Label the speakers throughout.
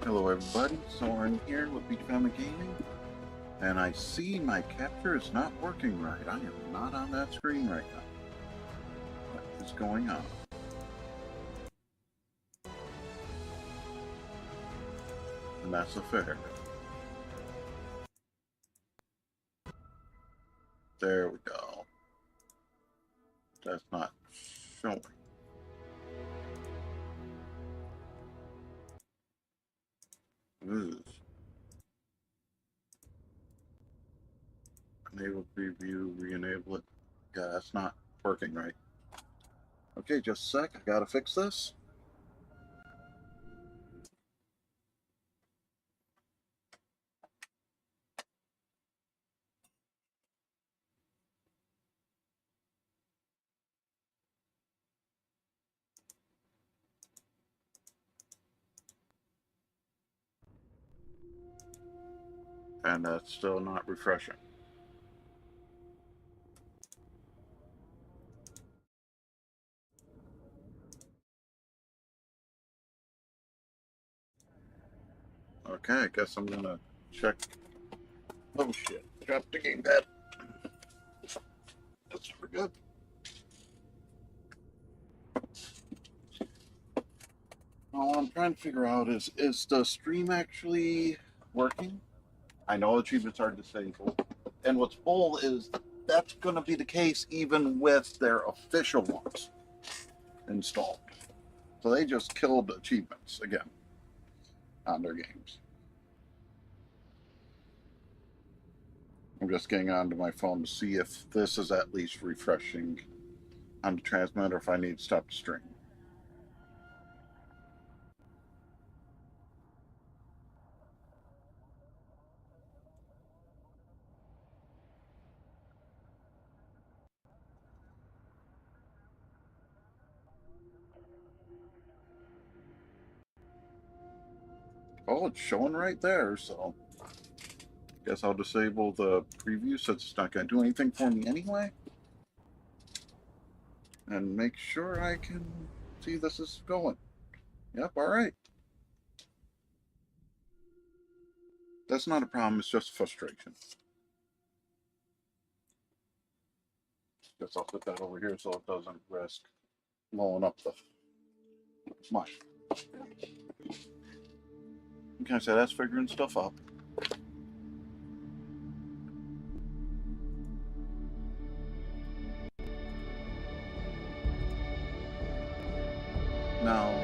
Speaker 1: Hello everybody, Soren here with Beach Family Gaming, and I see my capture is not working right. I am not on that screen right now. What is going on? And that's affair. There we go. That's not showing. Ooh. Enable preview, re-enable it. Yeah, that's not working right. Okay, just a sec. I gotta fix this. And that's still not refreshing. Okay, I guess I'm gonna check. Oh shit, dropped the gamepad. That's never good. All I'm trying to figure out is the stream actually working? I know achievements are disabled. And what's bull is that's going to be the case even with their official ones installed. So they just killed achievements again on their games. I'm just getting onto my phone to see if this is at least refreshing on the transmitter, if I need to stop the stream. Oh, it's showing right there, so guess I'll disable the preview since it's not going to do anything for me anyway. And make sure I can see this is going. Yep, alright. That's not a problem, it's just frustration. Guess I'll put that over here so it doesn't risk blowing up the smush. Can I say that's figuring stuff up? Now,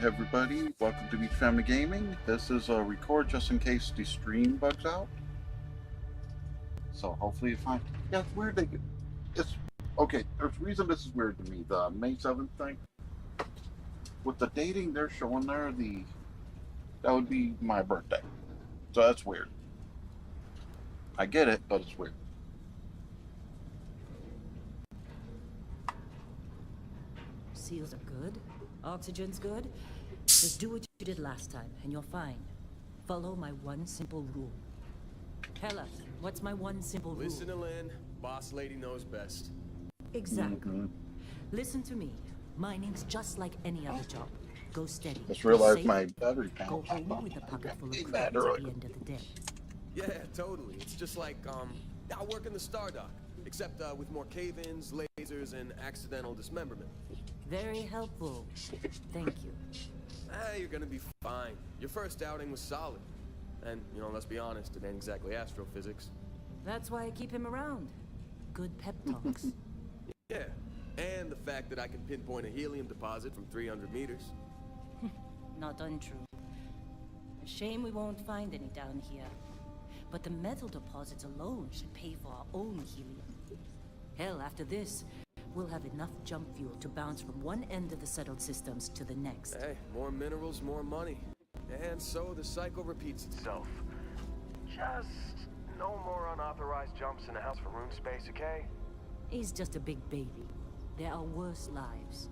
Speaker 1: everybody, welcome to Beach Family Gaming. This is a record just in case the stream bugs out. So hopefully it's fine. Yeah, it's weird. It's okay. There's a reason this is weird to me. The May 7th thing. With the dating they're showing there, that would be my birthday. So that's weird. I get it, but it's weird.
Speaker 2: Seals are good. Oxygen's good. Just do what you did last time, and you're fine. Follow my one simple rule. Hella, what's my one simple rule?
Speaker 3: Listen to Lynn. Boss lady knows best.
Speaker 2: Exactly. Listen to me. Mining's just like any other job. Go steady.
Speaker 1: Just realized
Speaker 2: safe,
Speaker 1: my battery panel.
Speaker 2: Go home with a pocket full of credits at the end of the day.
Speaker 3: Yeah, totally. It's just like, I work in the Star Dock. Except, with more cave-ins, lasers, and accidental dismemberment.
Speaker 2: Very helpful. Thank you.
Speaker 3: You're gonna be fine. Your first outing was solid. And, let's be honest, it ain't exactly astrophysics.
Speaker 2: That's why I keep him around. Good pep talks.
Speaker 3: Yeah, and the fact that I can pinpoint a helium deposit from 300 meters.
Speaker 2: Not untrue. A shame we won't find any down here. But the metal deposits alone should pay for our own helium. Hell, after this, we'll have enough jump fuel to bounce from one end of the settled systems to the next.
Speaker 3: Hey, more minerals, more money. And so the cycle repeats itself. Just no more unauthorized jumps in the house for room space, okay?
Speaker 2: He's just a big baby. There are worse lives.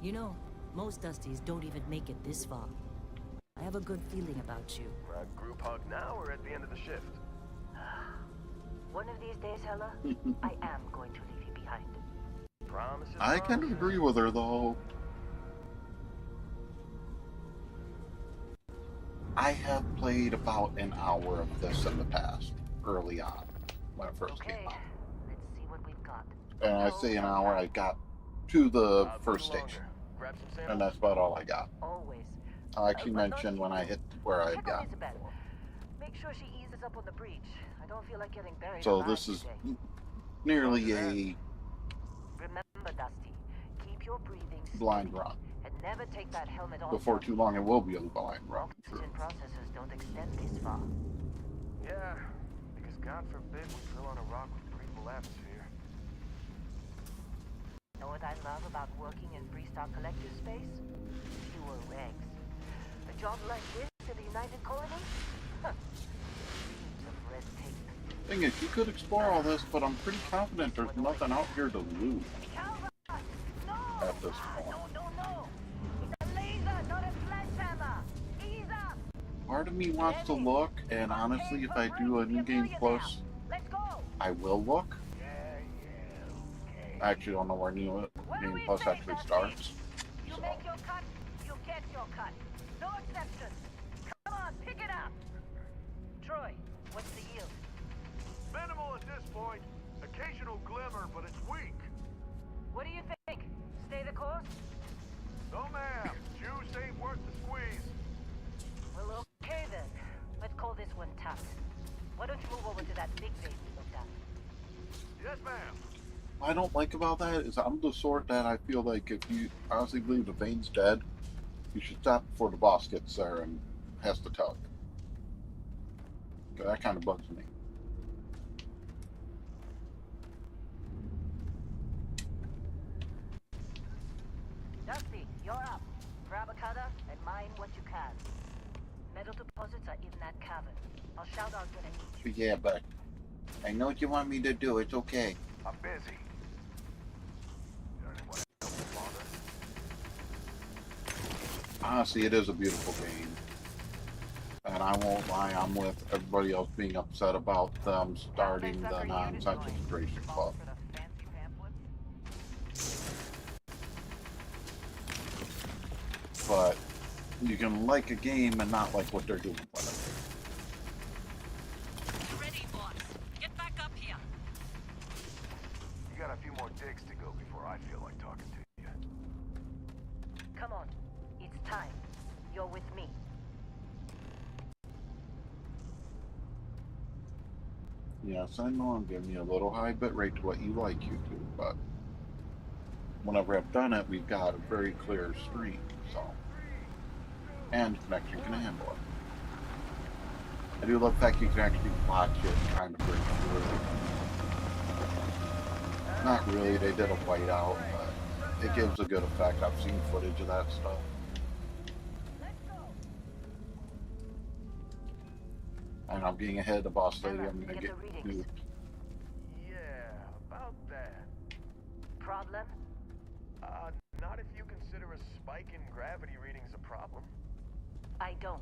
Speaker 2: You know, most Dusties don't even make it this far. I have a good feeling about you.
Speaker 3: A group hug now or at the end of the shift?
Speaker 2: One of these days, Hella, I am going to leave you behind.
Speaker 3: Promises.
Speaker 1: I kind of agree with her though. I have played about an hour of this in the past, early on, when it first came
Speaker 2: Okay,
Speaker 1: out.
Speaker 2: let's see what we've got.
Speaker 1: And I say an hour, I got to the first
Speaker 3: Longer.
Speaker 1: station,
Speaker 3: Grab some
Speaker 1: and
Speaker 3: sandals.
Speaker 1: that's about all I got.
Speaker 2: Always.
Speaker 1: I'll actually mention when I hit where I had
Speaker 2: Check on
Speaker 1: gotten
Speaker 2: Isabel.
Speaker 1: before.
Speaker 2: Make sure she eases up on the breach. I don't feel like getting buried
Speaker 1: So
Speaker 2: alive
Speaker 1: this is
Speaker 2: today.
Speaker 1: nearly a
Speaker 2: Remember, Dusty, keep your breathing
Speaker 1: blind
Speaker 2: steady
Speaker 1: run.
Speaker 2: and never take that helmet off.
Speaker 1: Before too long, it will be a blind run.
Speaker 2: Oxygen processors don't extend this far.
Speaker 3: Yeah, because God forbid we drill on a rock with breathable atmosphere.
Speaker 2: Know what I love about working in Freestar Collective space? Fewer regs. A job like this in the United Colony? Huh. Reams of red tape.
Speaker 1: Thing is, you could explore all this, but I'm pretty confident there's nothing out here to loot at this point.
Speaker 2: No. It's a laser, not a sledgehammer. Ease up.
Speaker 1: Part of me wants to look, and honestly, if I do a New Game Plus,
Speaker 2: Let's go.
Speaker 1: I will look. I actually don't know where New Game Plus actually starts.
Speaker 2: You
Speaker 1: So.
Speaker 2: make your cut, you get your cut. No exceptions. Come on, pick it up. Troy, what's the yield?
Speaker 4: Minimal at this point. Occasional glimmer, but it's weak.
Speaker 2: What do you think? Stay the course?
Speaker 4: No, ma'am. Juice ain't worth the squeeze.
Speaker 2: Well, okay then. Let's call this one tapped. Why don't you move over to that big base we looked at?
Speaker 4: Yes, ma'am.
Speaker 1: What I don't like about that is I'm the sort that I feel like if you honestly believe the vein's dead, you should stop before the boss gets there and has to tell you. 'Cause that kind of bugs me.
Speaker 2: Dusty, you're up. Grab a cutter and mine what you can. Metal deposits are in that cavern. I'll shout out when I need you.
Speaker 1: Yeah, but I know what you want me to do. It's okay.
Speaker 4: I'm busy. Anyone else bother?
Speaker 1: Honestly, it is a beautiful game. And I won't lie, I'm with everybody else being upset about them starting the non-concentration club. But you can like a game and not like what they're doing with
Speaker 2: Ready, boss. Get back up here.
Speaker 4: You got a few more digs to go before I feel like talking to you.
Speaker 2: Come on. It's time. You're with me.
Speaker 1: it. Yes, I know I'm giving you a little high bit rate to what you like YouTube, but whenever I've done it, we've got a very clear stream, so. And connection can handle it. I do love the fact you can actually watch it kind of break through. Not really, they did a whiteout, but it gives a good effect. I've seen footage of that stuff. And I'm getting ahead of the boss lady, I'm gonna get duped.
Speaker 3: Yeah, about that.
Speaker 2: Problem?
Speaker 3: Not if you consider a spike in gravity readings a problem.
Speaker 2: I don't.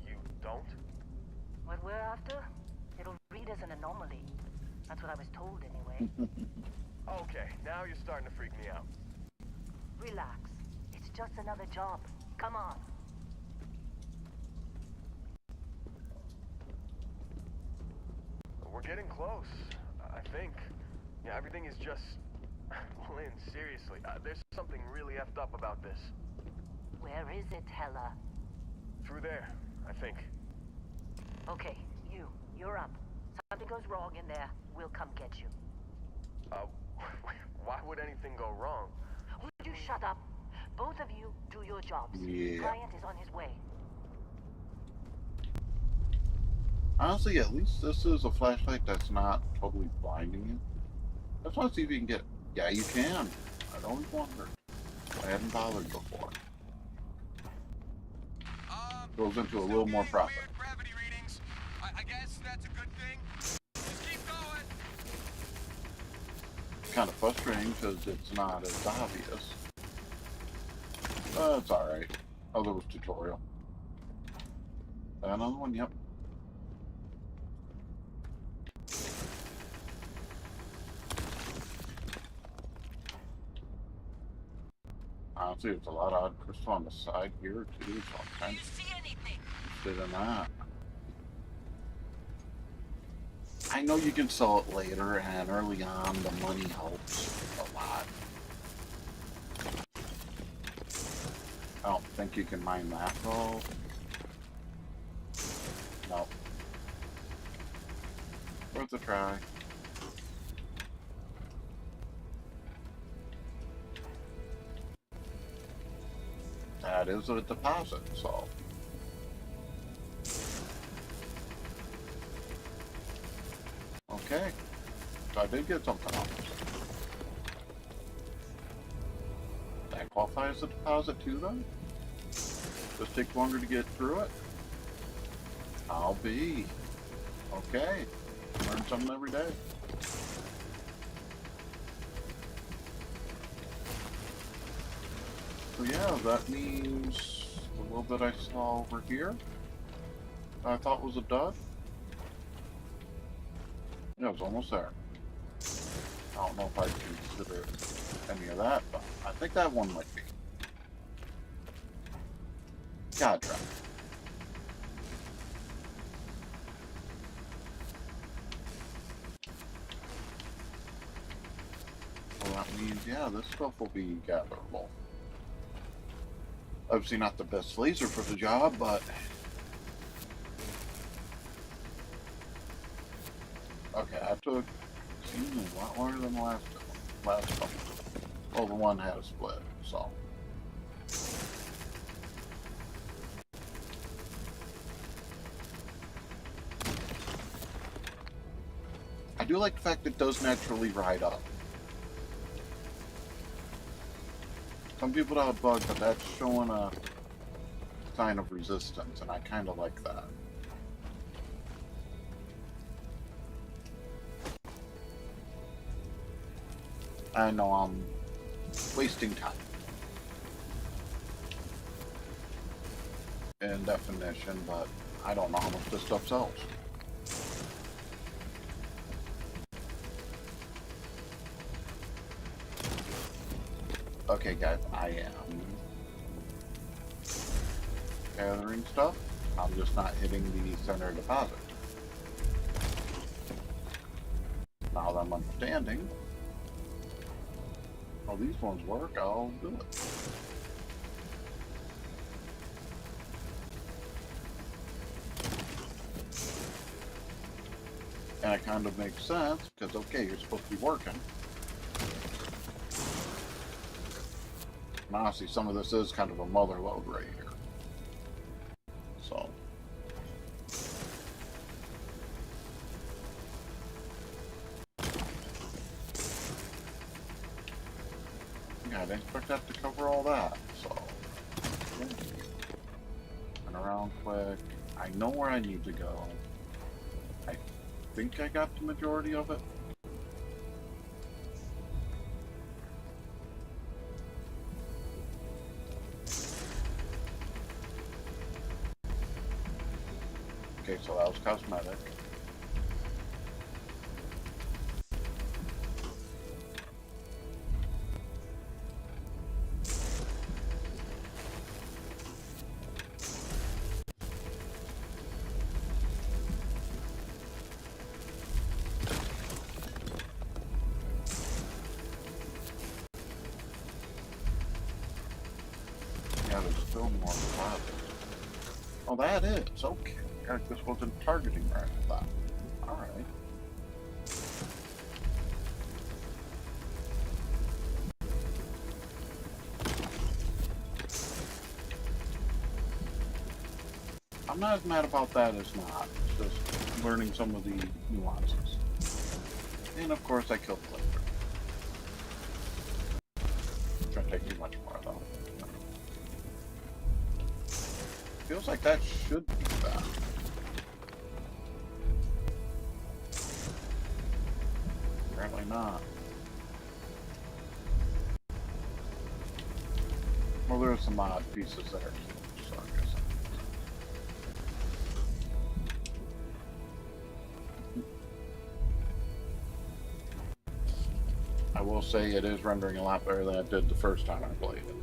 Speaker 3: You don't?
Speaker 2: What we're after? It'll read as an anomaly. That's what I was told anyway.
Speaker 3: Okay, now you're starting to freak me out.
Speaker 2: Relax. It's just another job. Come on.
Speaker 3: We're getting close, I think. Yeah, everything is just... Lynn, seriously, there's something really effed up about this.
Speaker 2: Where is it, Hella?
Speaker 3: Through there, I think.
Speaker 2: Okay, you're up. Something goes wrong in there, we'll come get you.
Speaker 3: Why would anything go wrong?
Speaker 2: Would you shut up? Both of you do your jobs.
Speaker 1: Yeah.
Speaker 2: Client is on his way.
Speaker 1: Honestly, at least this is a flashlight that's not totally blinding you. I just want to see if you can get it. Yeah, you can. I'd always wondered. I hadn't bothered before. Goes into a little more profit.
Speaker 3: Gravity readings. I guess that's a good thing. Just keep going.
Speaker 1: Kind of frustrating because it's not as obvious. It's alright. Oh, there was tutorial. Another one, yep. Honestly, there's a lot of odd crystal on the side here too, so I'm kind of interested in that. I know you can sell it later, and early on the money helps a lot. I don't think you can mine that though. No. Worth a try. That is a deposit, so. Okay. So I did get something off. That qualify as a deposit too then? Just take longer to get through it? I'll be. Okay. Learn something every day. So yeah, that means the little bit I saw over here, I thought was a dud. Yeah, it was almost there. I don't know if I'd consider any of that, but I think that one might be. God drop. Well, that means, yeah, this stuff will be gatherable. Obviously not the best laser for the job, but... Okay, I took... Seemed a lot longer than the last couple. Well, the one had a split, so... I do like the fact it does naturally ride up. Some people don't bug, but that's showing a sign of resistance, and I kind of like that. I know I'm wasting time. In definition, but I don't know how much this stuff sells. Okay guys, I am gathering stuff. I'm just not hitting the center deposit. Now that I'm understanding how these ones work, I'll do it. And it kind of makes sense, because okay, you're supposed to be working. And honestly, some of this is kind of a mother lode right here. So. Yeah, I didn't expect that to cover all that, so. Yeah. Turn around quick. I know where I need to go. I think I got the majority of it. Okay, so that was cosmetic. Yeah, there's still more closet. Oh, that is. Okay. This wasn't targeting right at that. Alright. I'm not as mad about that as not. It's just learning some of the nuances. And of course I killed the laser. Shouldn't take too much more though. Feels like that should be that. Apparently not. Well, there are some odd pieces there too, so I guess. I will say it is rendering a lot better than it did the first time I played it.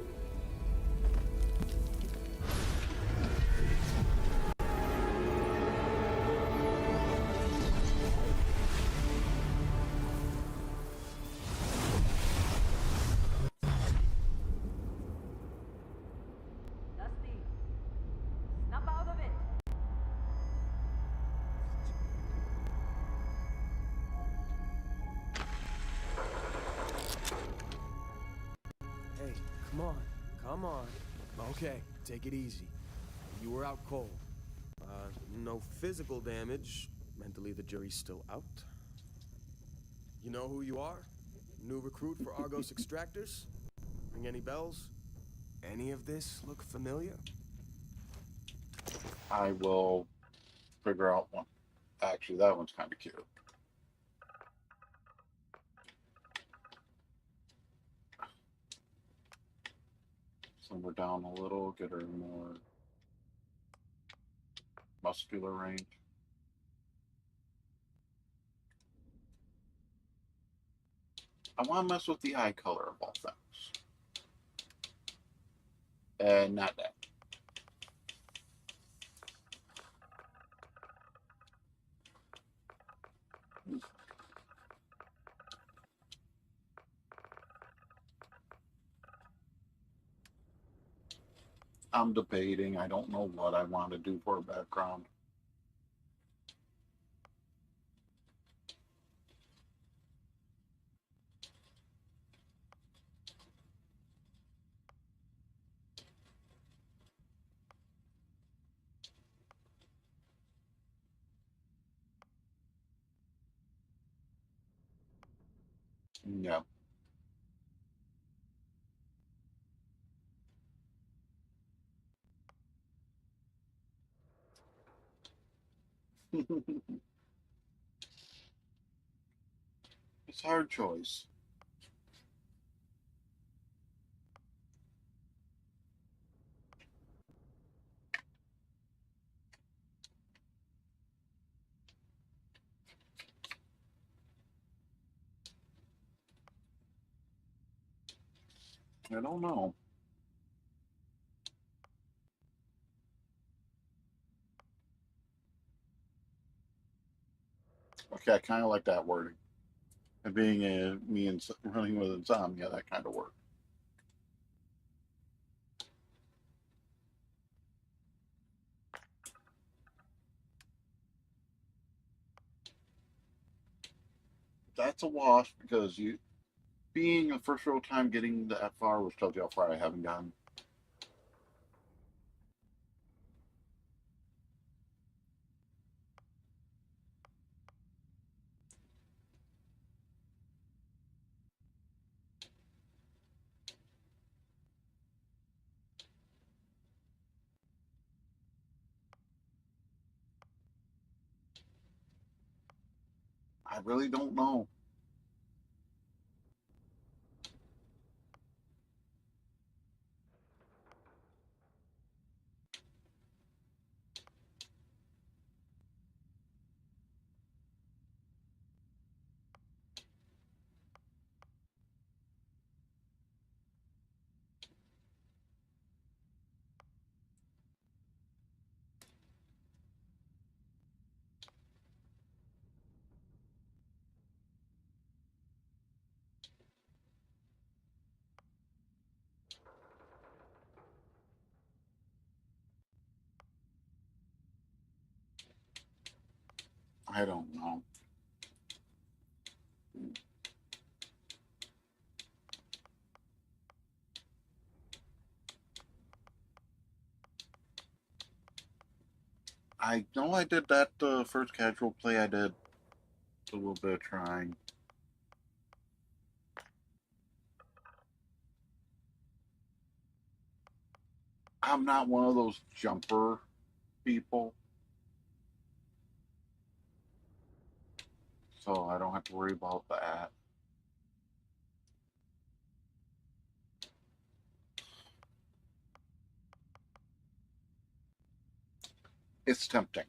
Speaker 3: Come on, come on. Okay, take it easy. You were out cold. No physical damage. Mentally, the jury's still out. You know who you are? New recruit for Argos Extractors? Ring any bells? Any of this look familiar?
Speaker 1: I will figure out one. Actually, that one's kind of cute. Simmer down a little, get her more muscular range. I want to mess with the eye color of all things. And not that. I'm debating. I don't know what I want to do for a background. Yeah. It's a hard choice. I don't know. Okay, I kind of like that wording. And being me and running with insomnia, that kind of work. That's a wash because you being the first real time getting that far, which tells you how far I haven't gotten. I really don't know. I don't know. I know I did that first casual play. I did a little bit of trying. I'm not one of those jumper people, so I don't have to worry about that. It's tempting.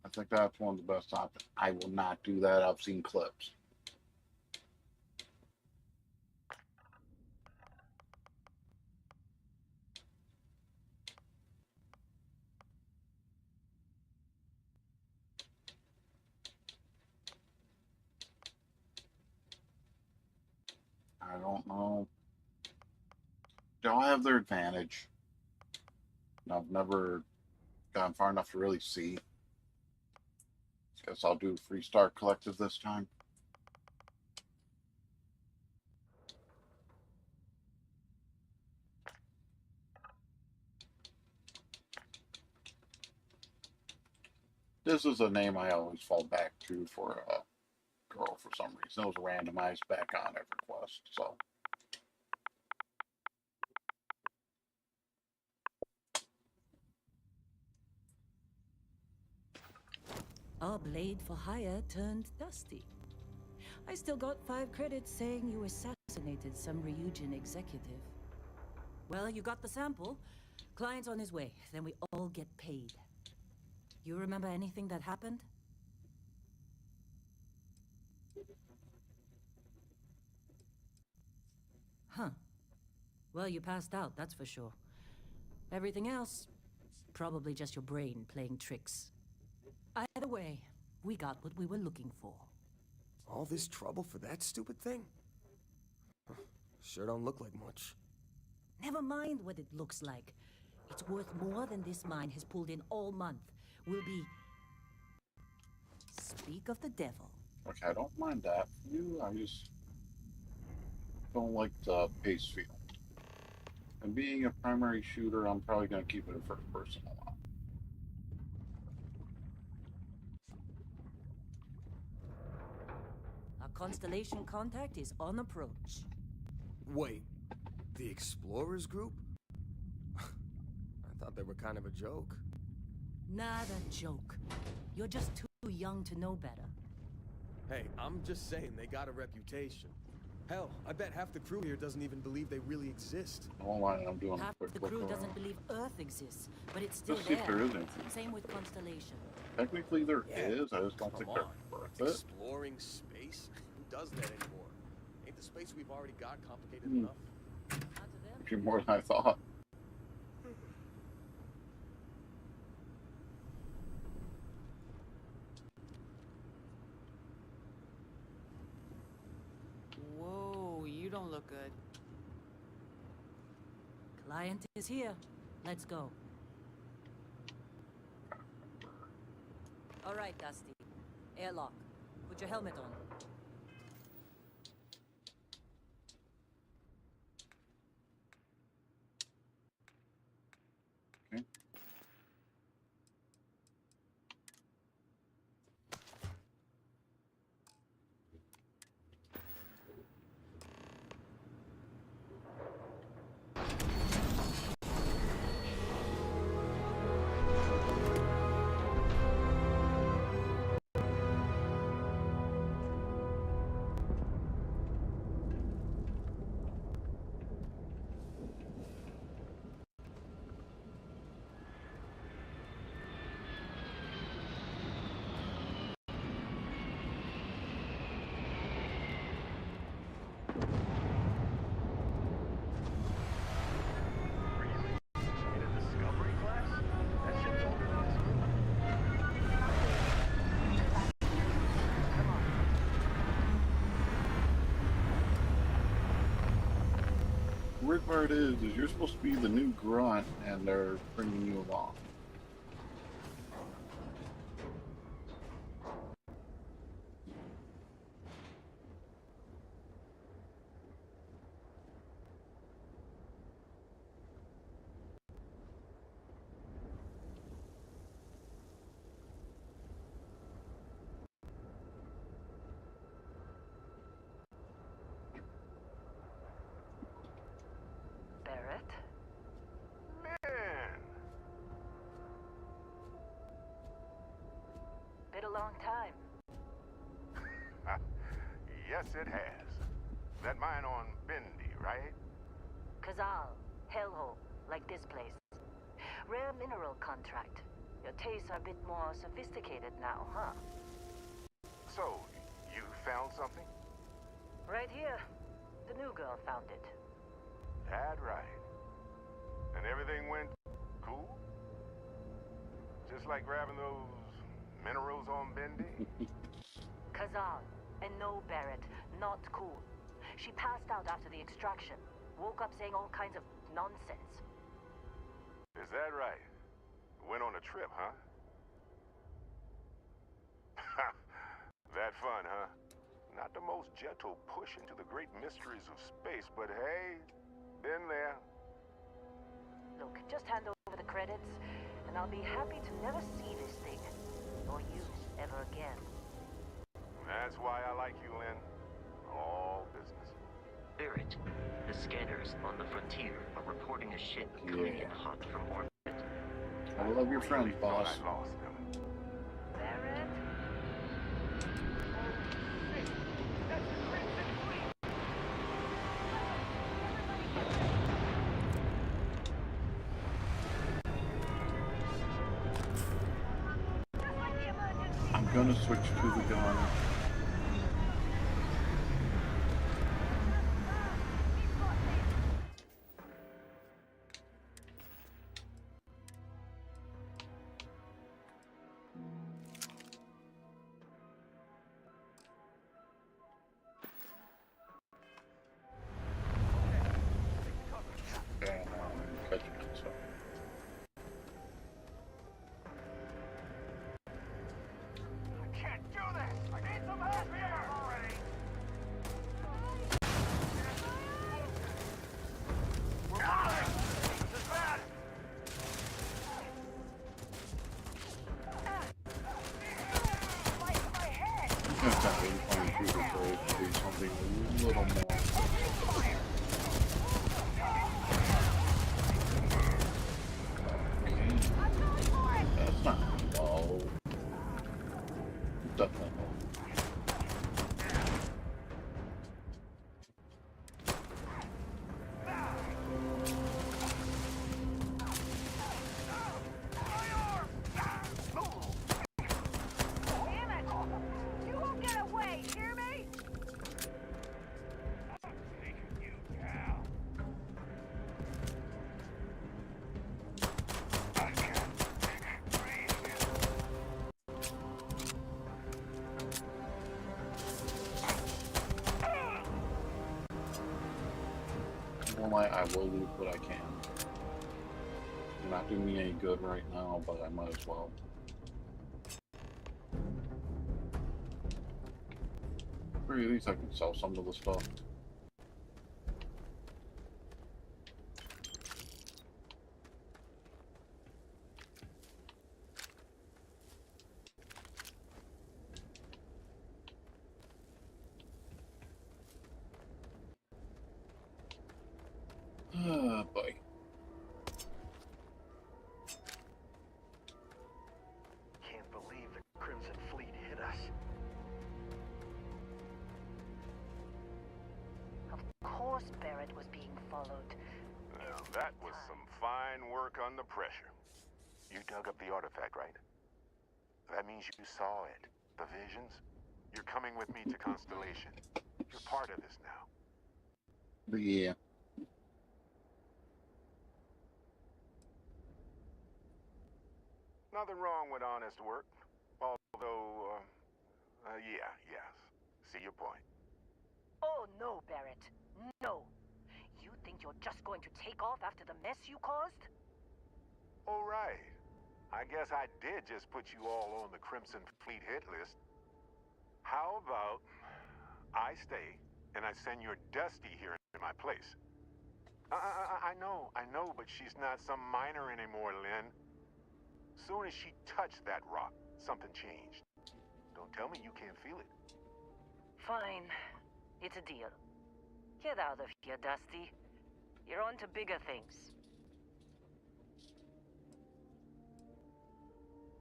Speaker 1: I think that's one of the best options. I will not do that. I've seen clips. I don't know. They all have their advantage. I've never gotten far enough to really see. Guess I'll do Free Star Collective this time. This is a name I always fall back to for a girl for some reason. It was randomized back on every quest, so.
Speaker 2: Our blade for hire turned dusty. I still got 5 credits saying you assassinated some Ryujin executive. Well, you got the sample. Client's on his way, then we all get paid. You remember anything that happened? Huh. Well, you passed out, that's for sure. Everything else, probably just your brain playing tricks. Either way, we got what we were looking for.
Speaker 3: All this trouble for that stupid thing? Sure don't look like much.
Speaker 2: Never mind what it looks like. It's worth more than this mine has pulled in all month. We'll be... Speak of the devil.
Speaker 1: Okay, I don't mind that for you. I just don't like the pace feel. And being a primary shooter, I'm probably going to keep it in first person a lot.
Speaker 2: Our Constellation contact is on approach.
Speaker 3: Wait, the Explorers group? I thought they were kind of a joke.
Speaker 2: Not a joke. You're just too young to know better.
Speaker 3: Hey, I'm just saying they got a reputation. Hell, I bet half the crew here doesn't even believe they really exist.
Speaker 1: I won't lie, I'm doing
Speaker 2: Half
Speaker 1: a quick
Speaker 2: the
Speaker 1: look
Speaker 2: crew
Speaker 1: around.
Speaker 2: doesn't believe Earth exists, but it's still
Speaker 1: Let's see if there is anything.
Speaker 2: Same with Constellation.
Speaker 1: Technically there
Speaker 3: Yeah,
Speaker 1: is, I just don't think
Speaker 3: Come
Speaker 1: they're
Speaker 3: on,
Speaker 1: worth it.
Speaker 3: exploring space? Who does that anymore? Ain't the space we've already got complicated
Speaker 1: Hmm.
Speaker 3: enough?
Speaker 2: Not to them.
Speaker 1: Actually more than I thought.
Speaker 5: Whoa, you don't look good.
Speaker 2: Client is here. Let's go. All right, Dusty. Airlock. Put your helmet on.
Speaker 1: Okay.
Speaker 4: In a discovery class? That shit's older than this movie.
Speaker 1: The weird part is you're supposed to be the new grunt and they're bringing you along.
Speaker 2: Barrett?
Speaker 4: Man,
Speaker 2: Been a long time.
Speaker 4: yes it has. That mine on Bendy, right?
Speaker 2: Kazal. Hellhole. Like this place. Rare mineral contract. Your tastes are a bit more sophisticated now, huh?
Speaker 4: So, you found something?
Speaker 2: Right here. The new girl found it.
Speaker 4: That right. And everything went cool? Just like grabbing those minerals on Bendy?
Speaker 2: Kazal. And no, Barrett. Not cool. She passed out after the extraction. Woke up saying all kinds of nonsense.
Speaker 4: Is that right? Went on a trip, huh? That fun, huh? Not the most gentle push into the great mysteries of space, but hey, been there.
Speaker 2: Look, just hand over the credits, and I'll be happy to never see this thing. or you ever again.
Speaker 4: That's why I like you, Lynn. All business.
Speaker 6: Barrett, the scanners on the frontier are reporting a ship coming in hot from orbit.
Speaker 1: I love your friends,
Speaker 4: Really
Speaker 1: boss.
Speaker 4: thought I lost them.
Speaker 2: Barrett?
Speaker 1: I'm gonna switch to the gun. Catch myself.
Speaker 4: I can't do this! I need some help here already! This is bad!
Speaker 1: I'm gonna try to find through the trade to do something a little more. That's not low. Definitely low.
Speaker 7: Damn it! You won't get away, hear me?
Speaker 1: I will do what I can. You're not doing me any good right now, but I might as well. Or at least I can sell some of the stuff. Ah, boy.
Speaker 8: Can't believe the Crimson Fleet hit us.
Speaker 7: Of course Barrett was being followed.
Speaker 4: Well, that was some fine work under pressure. You dug up the artifact, right? That means you saw it. The visions? You're coming with me to Constellation. You're part of this now.
Speaker 1: Yeah.
Speaker 4: Nothing wrong with honest work. Although, yes. See your point.
Speaker 7: Oh no, Barrett. No. You think you're just going to take off after the mess you caused?
Speaker 4: All right. I guess I did just put you all on the Crimson Fleet hit list. How about I stay and I send your Dusty here in my place? I know, but she's not some minor anymore, Lynn. Soon as she touched that rock, something changed. Don't tell me you can't feel it.
Speaker 2: Fine. It's a deal. Get out of here, Dusty. You're on to bigger things.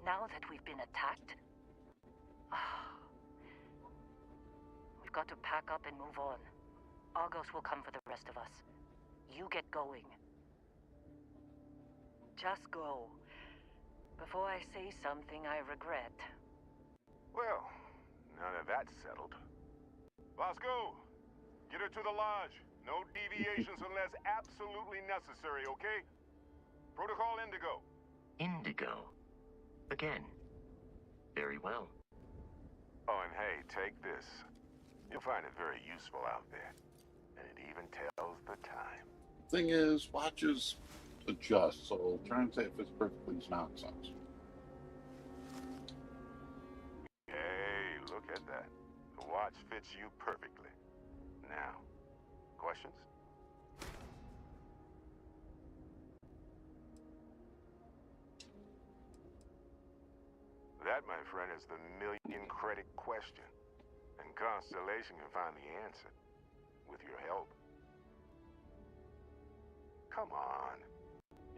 Speaker 2: Now that we've been attacked, we've got to pack up and move on. Argos will come for the rest of us. You get going. Just go. Before I say something I regret.
Speaker 4: Well, now that that's settled. Let's go. Get her to the lodge. No deviations unless absolutely necessary, okay? Protocol Indigo.
Speaker 6: Indigo. Again. Very well.
Speaker 4: Oh, and hey, take this. You'll find it very useful out there. And it even tells the time.
Speaker 1: Thing is, watches adjust, so try and say if it's perfectly nonsense.
Speaker 4: Hey, look at that. The watch fits you perfectly. Now, questions? That, my friend, is the million credit question. And Constellation can find the answer. With your help. Come on.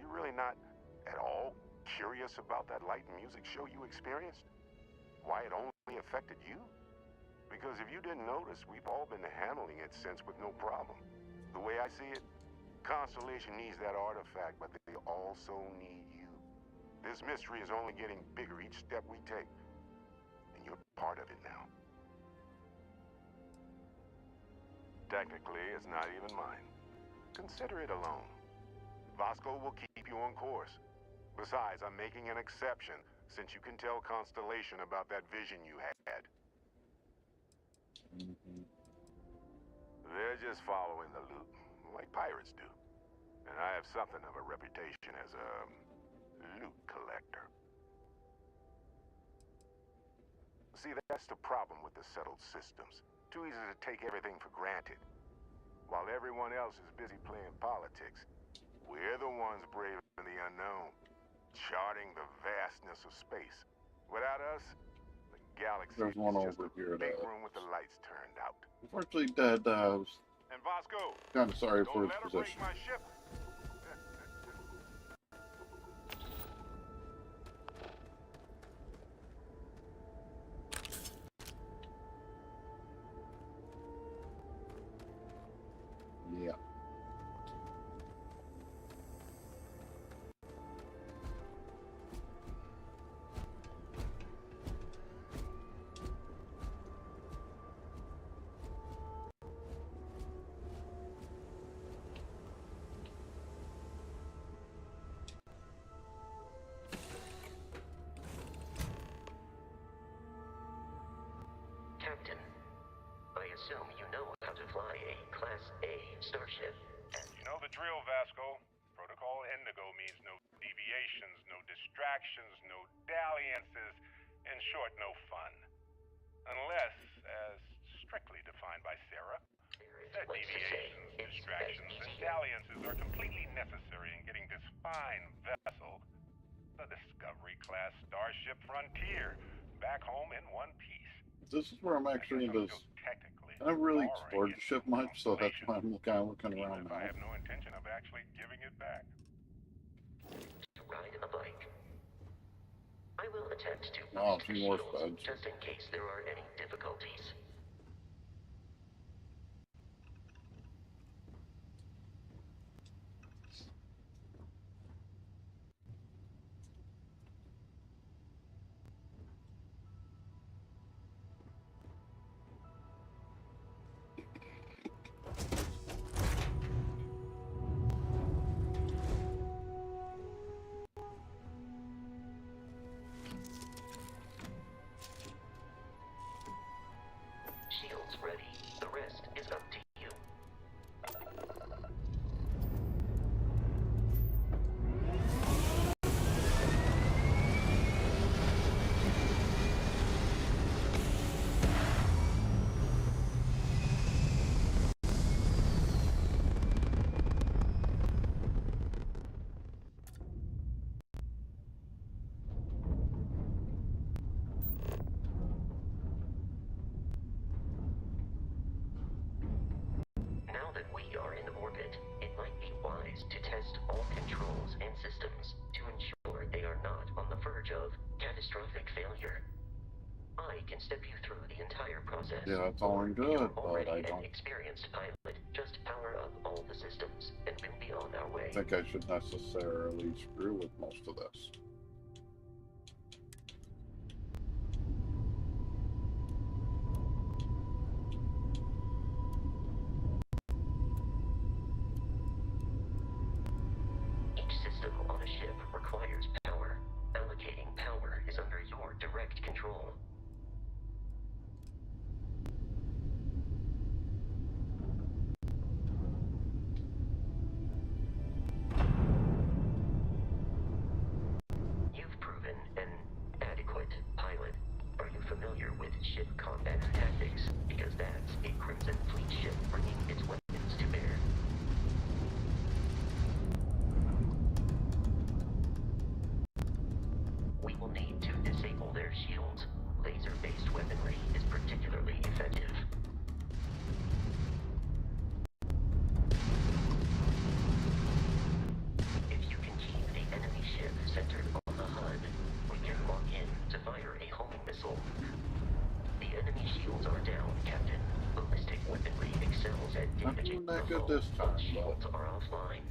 Speaker 4: You're really not at all curious about that light and music show you experienced? Why it only affected you? Because if you didn't notice, we've all been handling it since with no problem. The way I see it, Constellation needs that artifact, but they also need you. This mystery is only getting bigger each step we take. And you're part of it now. Technically, it's not even mine. Consider it a loan. Vasco will keep you on course. Besides, I'm making an exception, since you can tell Constellation about that vision you had. They're just following the loot, like pirates do. And I have something of a reputation as a loot collector. See, that's the problem with the settled systems. Too easy to take everything for granted. While everyone else is busy playing politics, we're the ones brave in the unknown, charting the vastness of space. Without us, the galaxy
Speaker 1: There's
Speaker 4: is
Speaker 1: one
Speaker 4: just
Speaker 1: over
Speaker 4: a
Speaker 1: here
Speaker 4: big
Speaker 1: that
Speaker 4: room with the lights turned out.
Speaker 1: unfortunately dead. I was
Speaker 4: And Vasco,
Speaker 1: kind of sorry for
Speaker 4: don't
Speaker 1: his
Speaker 4: let her break
Speaker 1: position.
Speaker 4: my ship.
Speaker 1: Yeah.
Speaker 6: Captain, I assume you know how to fly a Class A starship.
Speaker 4: You know the drill, Vasco. Protocol Indigo means no deviations, no distractions, no dalliances, in short, no fun. Unless, as strictly defined by Sarah, that deviations, distractions, and dalliances are completely necessary in getting this fine vessel, the Discovery-class Starship Frontier, back home in one piece.
Speaker 1: This is where I'm actually in this.
Speaker 4: Technically,
Speaker 1: I haven't really
Speaker 4: borrowing
Speaker 1: explored the ship much, so that's why I'm kind of looking
Speaker 4: even
Speaker 1: around
Speaker 4: if I
Speaker 1: now.
Speaker 4: have no intention of actually giving it back.
Speaker 6: To ride a bike. I will attempt to
Speaker 1: Oh,
Speaker 6: boost
Speaker 1: two
Speaker 6: the
Speaker 1: more
Speaker 6: shields,
Speaker 1: studs.
Speaker 6: just in case there are any difficulties. Shields ready. The rest is up to you. Now that we are in orbit, it might be wise to test all controls and systems to ensure they are not on the verge of catastrophic failure. I can step you through the entire process.
Speaker 1: Yeah, that's all
Speaker 6: Or,
Speaker 1: I'm
Speaker 6: if you're
Speaker 1: good, but
Speaker 6: already
Speaker 1: I
Speaker 6: an
Speaker 1: don't
Speaker 6: experienced pilot, just power up all the systems, and we'll be on our way.
Speaker 1: think I should necessarily screw with most of this.
Speaker 6: Each system on a ship requires power. Allocating power is under your direct control.
Speaker 1: Not
Speaker 6: damaging
Speaker 1: doing that
Speaker 6: the
Speaker 1: good
Speaker 6: hull.
Speaker 1: this time,
Speaker 6: The shields are offline.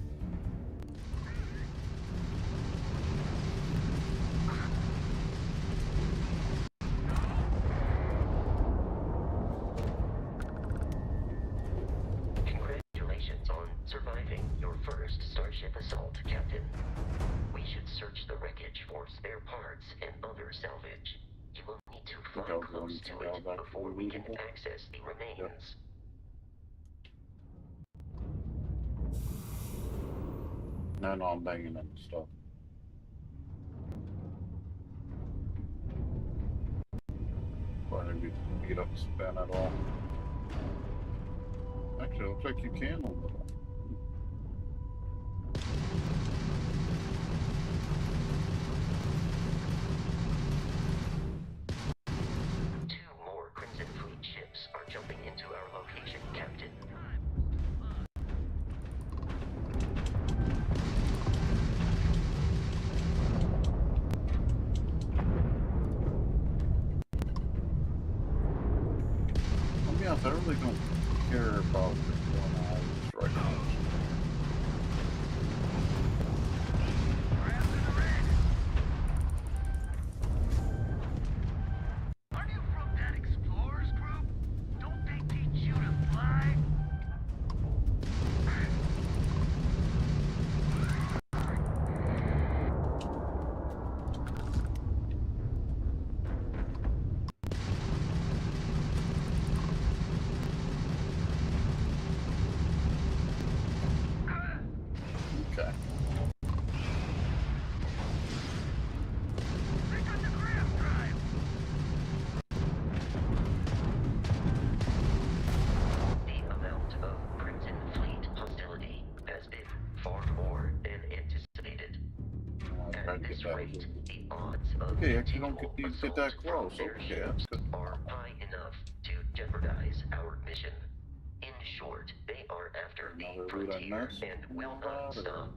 Speaker 6: Congratulations on surviving your first Starship assault, Captain. We should search the wreckage for spare parts and other salvage. You will need to fly
Speaker 1: I'll go
Speaker 6: close to
Speaker 1: into
Speaker 6: it
Speaker 1: that
Speaker 6: before we can
Speaker 1: readable.
Speaker 6: access the remains.
Speaker 1: No, no, I'm banging and stuff. Why did you beat up spin at all? Actually, it looks like you can a little.
Speaker 6: Two more Crimson Fleet ships are jumping into our location, Captain.
Speaker 1: I'll be honest, I really don't care about what's going on right now.
Speaker 8: Are you from that explorers group? Don't they teach you to fly?
Speaker 1: Okay.
Speaker 8: Pick up the gram drive.
Speaker 6: The amount of Crimson Fleet hostility has been far more than anticipated.
Speaker 1: I'll try
Speaker 6: At
Speaker 1: to
Speaker 6: this
Speaker 1: get that.
Speaker 6: rate, the odds of
Speaker 1: Okay, actually don't
Speaker 6: continual
Speaker 1: get these get
Speaker 6: assault
Speaker 1: that
Speaker 6: from
Speaker 1: close.
Speaker 6: their
Speaker 1: Okay, that's
Speaker 6: ships
Speaker 1: good.
Speaker 6: are high enough to jeopardize our mission. In short, they are after the
Speaker 1: Another route I
Speaker 6: frontier
Speaker 1: missed
Speaker 6: and
Speaker 1: from
Speaker 6: will
Speaker 1: all
Speaker 6: not
Speaker 1: that,
Speaker 6: stop.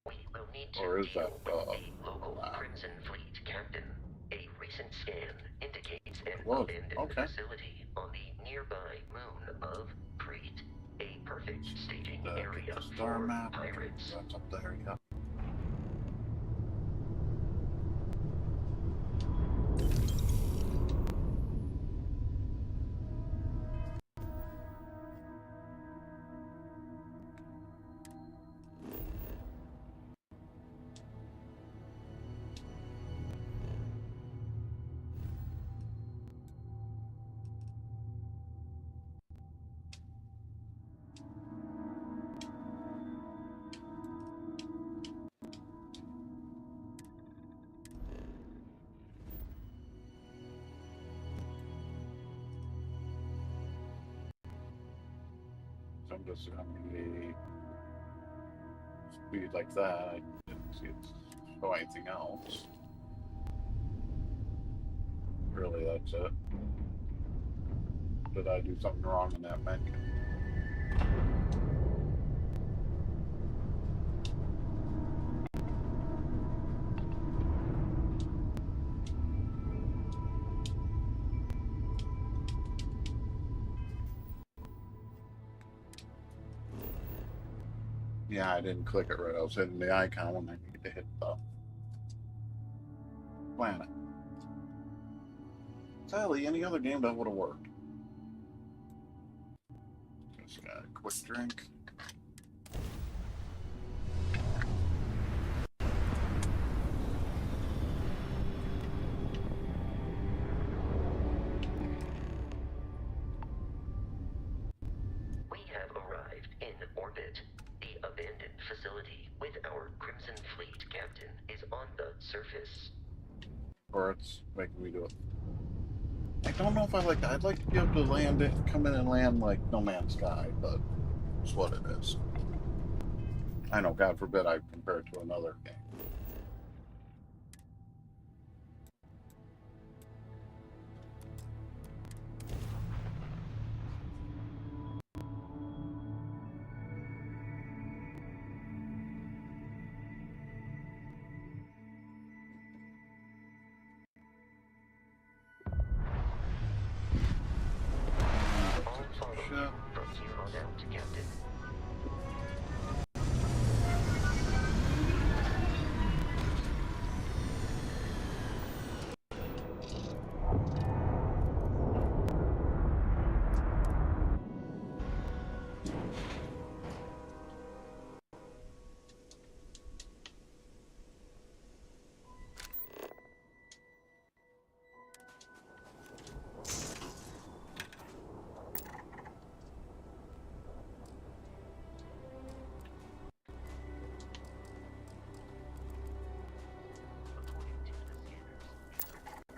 Speaker 6: We will need to
Speaker 1: or is
Speaker 6: deal
Speaker 1: that,
Speaker 6: with a local Crimson Fleet captain. A recent scan indicates an
Speaker 1: Whoa,
Speaker 6: abandoned
Speaker 1: okay.
Speaker 6: facility on the nearby moon of Crete, a perfect staging
Speaker 1: Get
Speaker 6: area
Speaker 1: the star
Speaker 6: for
Speaker 1: map.
Speaker 6: pirates.
Speaker 1: That's up there, yeah. So I'm just gonna be speed like that. I didn't see it show anything else. Really, that's it. Did I do something wrong in that menu? Yeah, I didn't click it right. I was hitting the icon when I needed to hit the planet. Sadly, any other game that would have worked. Just got a quick drink.
Speaker 6: We have arrived in orbit. The abandoned facility with our Crimson Fleet captain is on the surface.
Speaker 1: Or it's making me do it. I don't know if I like that. I'd like to be able to land it, come in and land like No Man's Sky, but it's what it is. I know, God forbid I compare it to another game.
Speaker 6: All following you from you on out, Captain.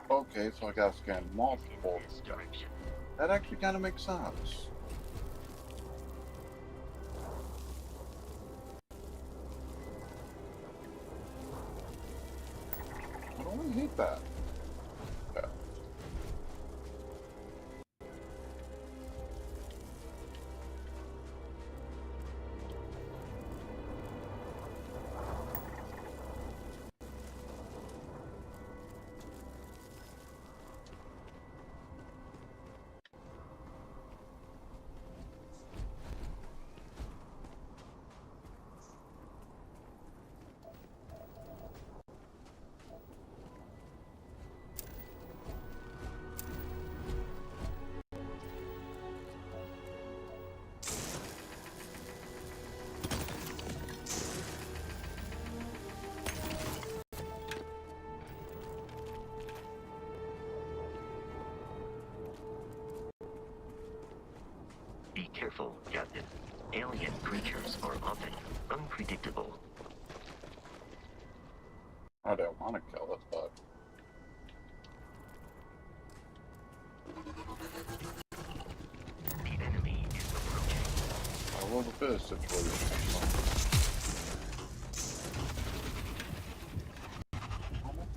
Speaker 1: Okay, so I gotta scan multiple.
Speaker 6: In this direction.
Speaker 1: That actually kind of makes sense. I don't really hate that. Yeah.
Speaker 6: Be careful, Captain. Alien creatures are often unpredictable.
Speaker 1: I don't want to kill it, but
Speaker 6: The enemy is approaching.
Speaker 1: I love a bit of situation.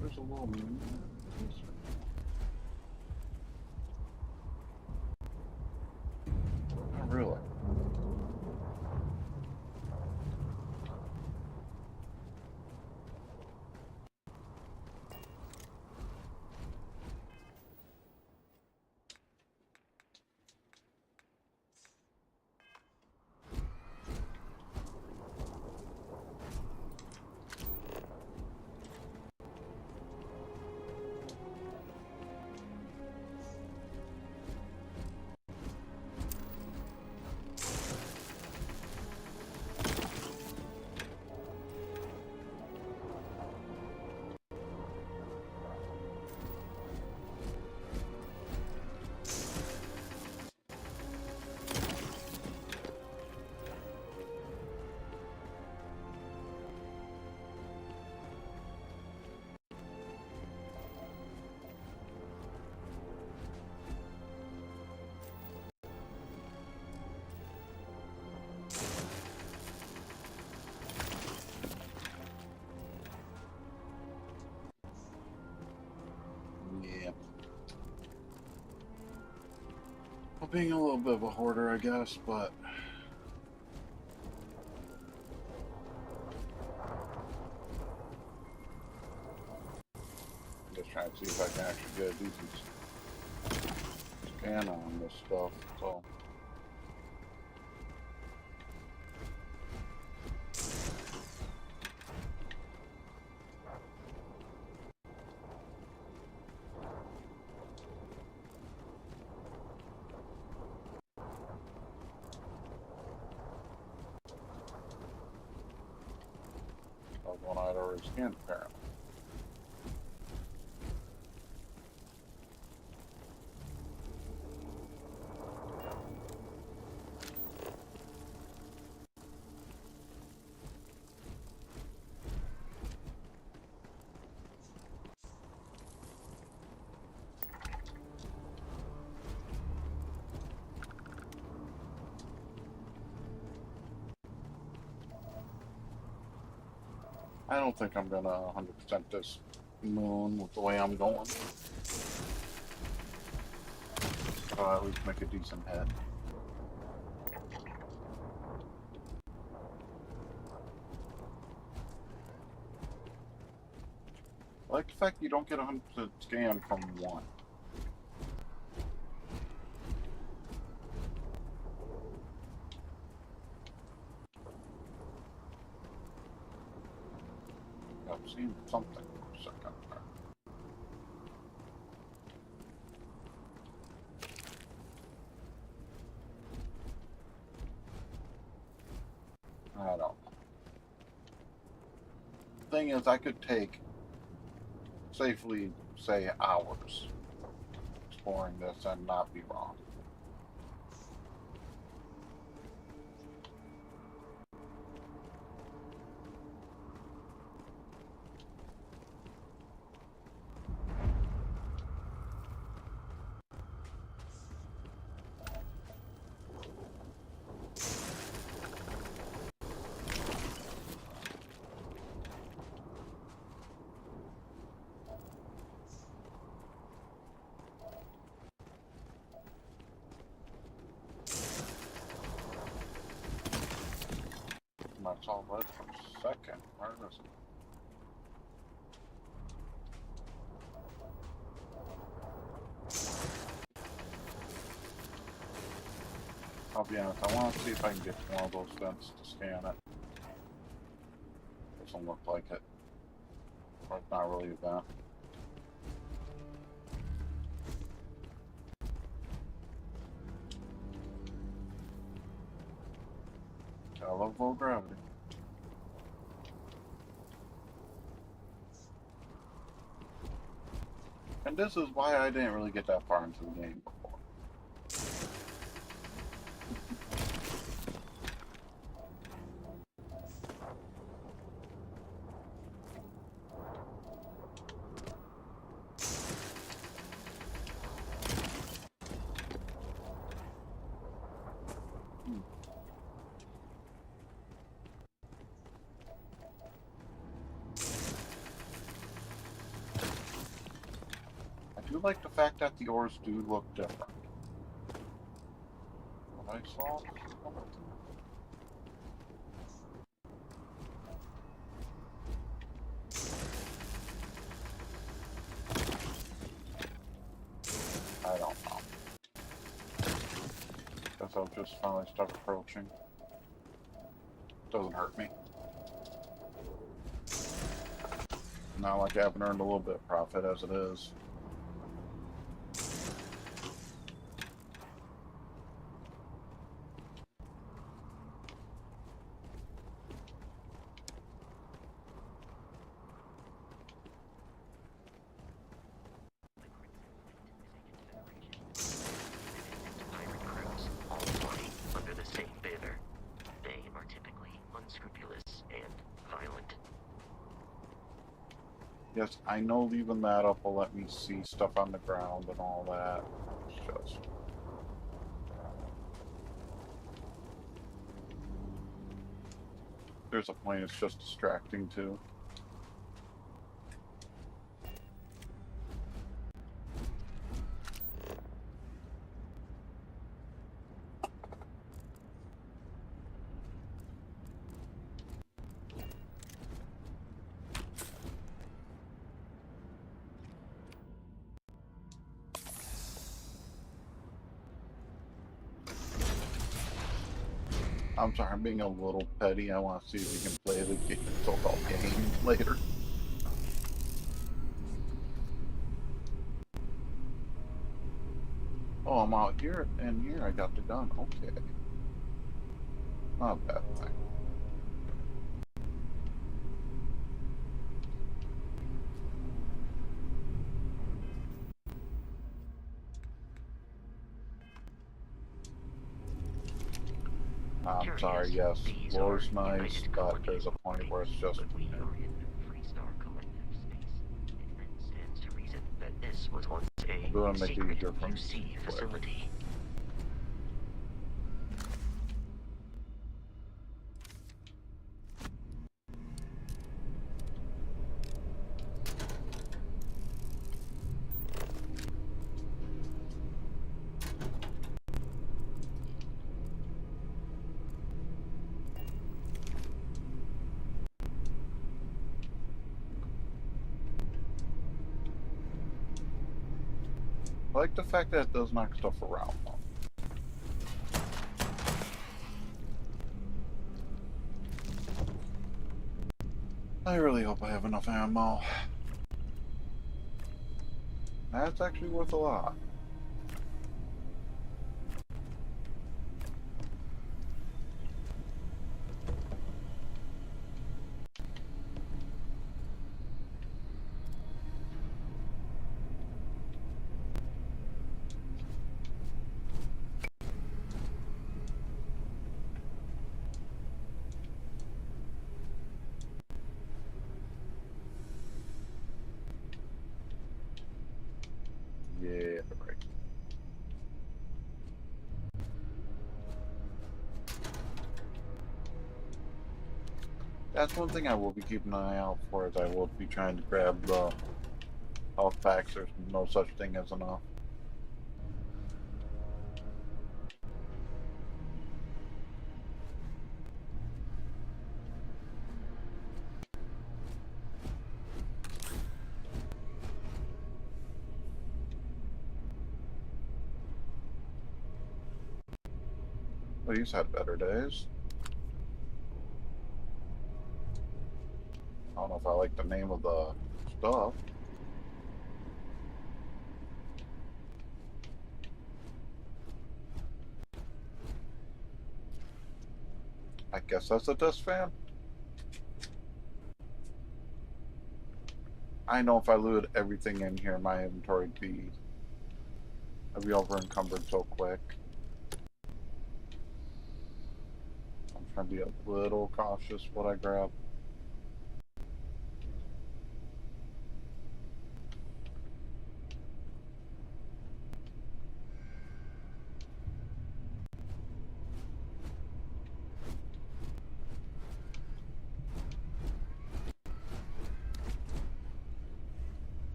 Speaker 1: There's a little. Not really. Yeah. Well, being a little bit of a hoarder, I guess, but I'm just trying to see if I can actually get a decent scan on this stuff. So. One I'd already scanned, apparently. I don't think I'm gonna 100% this moon with the way I'm going. At least make a decent head. I like the fact you don't get 100% scan from one. I've seen something for a second there. I don't know. Thing is, I could take safely, say, hours exploring this and not be wrong. That's all left for a second. Where is it? I'll be honest, I want to see if I can get one of those vents to scan it. Doesn't look like it. Or it's not really a vent. I love low gravity. And this is why I didn't really get that far into the game before. I do like the fact that the ores do look different. What I saw? I don't know. Guess I'll just finally start approaching. Doesn't hurt me. Not like I haven't earned a little bit of profit as it is. Yes, I know leaving that up will let me see stuff on the ground and all that. It's just... There's a point, it's just distracting too. I'm sorry, I'm being a little petty. I want to see if we can play the game, so-called game later. Oh, I'm out here, and here I got the gun. Okay. Not a bad thing. I'm sorry, yes, floor's nice, but there's a point where it's just...
Speaker 6: We are in Freestar Collective space. It then stands to reason that this was once a secret UC facility.
Speaker 1: I like the fact that it does knock stuff around, though. I really hope I have enough ammo. That's actually worth a lot. Yeah, right. That's one thing I will be keeping an eye out for, is I will be trying to grab the health packs. There's no such thing as enough. Well, he's had better days. I don't know if I like the name of the stuff. I guess that's a dust fan. I know if I looted everything in here, my inventory I'd be over encumbered so quick. I'm trying to be a little cautious what I grab.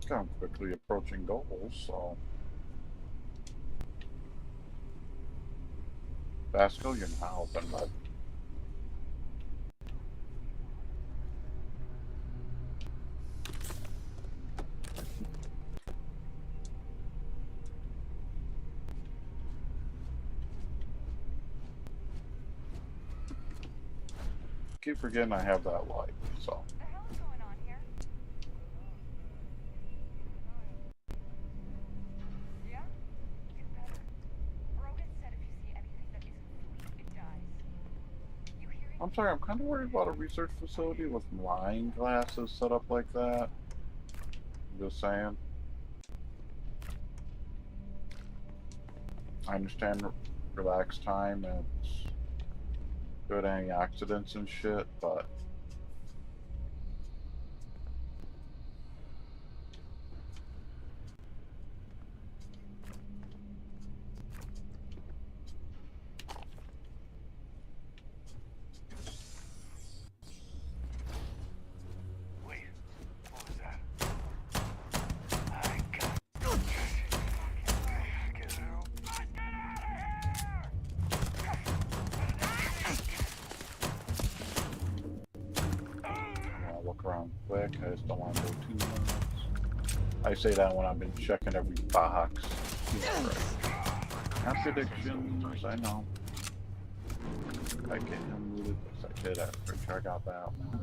Speaker 1: I'm quickly approaching goals, so Vasco, you're now open, bud. Keep forgetting I have that light, so.
Speaker 9: What the hell is going on here? Yeah? It's better. Rogan said if you see anything that isn't fleet, it dies. You hear it?
Speaker 1: I'm sorry, I'm kind of worried about a research facility with line glasses set up like that. I'm just saying. I understand relaxed time and it's good antioxidants and shit, but
Speaker 4: Wait, what was that? I got... Get out.
Speaker 1: I want to look around quick. I just don't want to go too much. I say that when I've been checking every box. Yeah, right. Contradictions, I know. I get him looted. Yes, I did. I'm pretty sure I got that one.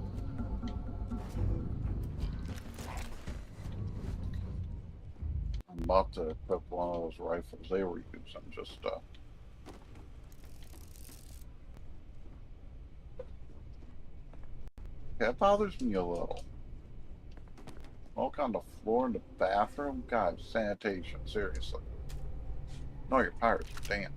Speaker 1: I'm about to equip one of those rifles they were using. Just that bothers me a little. Smoke on the floor in the bathroom? God, sanitation, seriously. No, you're pirates, damn.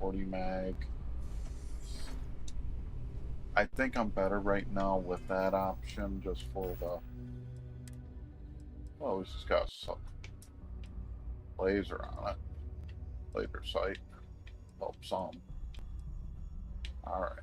Speaker 1: .40 mag. I think I'm better right now with that option, just for the... Oh, this has got some laser on it. Laser sight. Help some. Alright.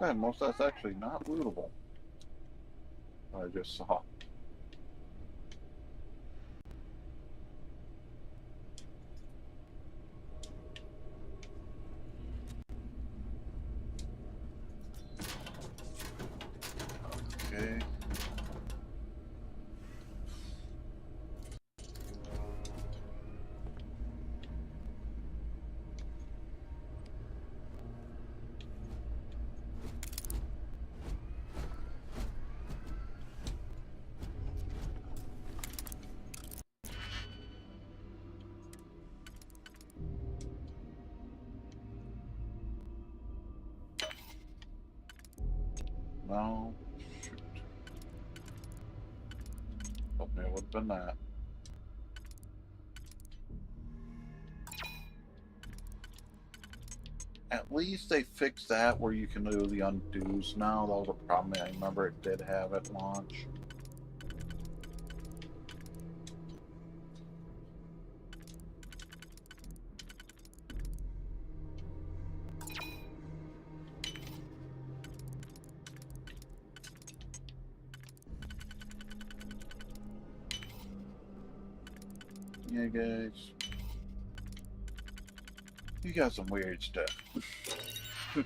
Speaker 1: Okay, most of that's actually not lootable. I just saw. Okay. No. Shoot. Told me it would have been that. At least they fixed that where you can do the undos now. That was a problem. I remember it did have at launch. Yeah, guys. You got some weird stuff. Okay,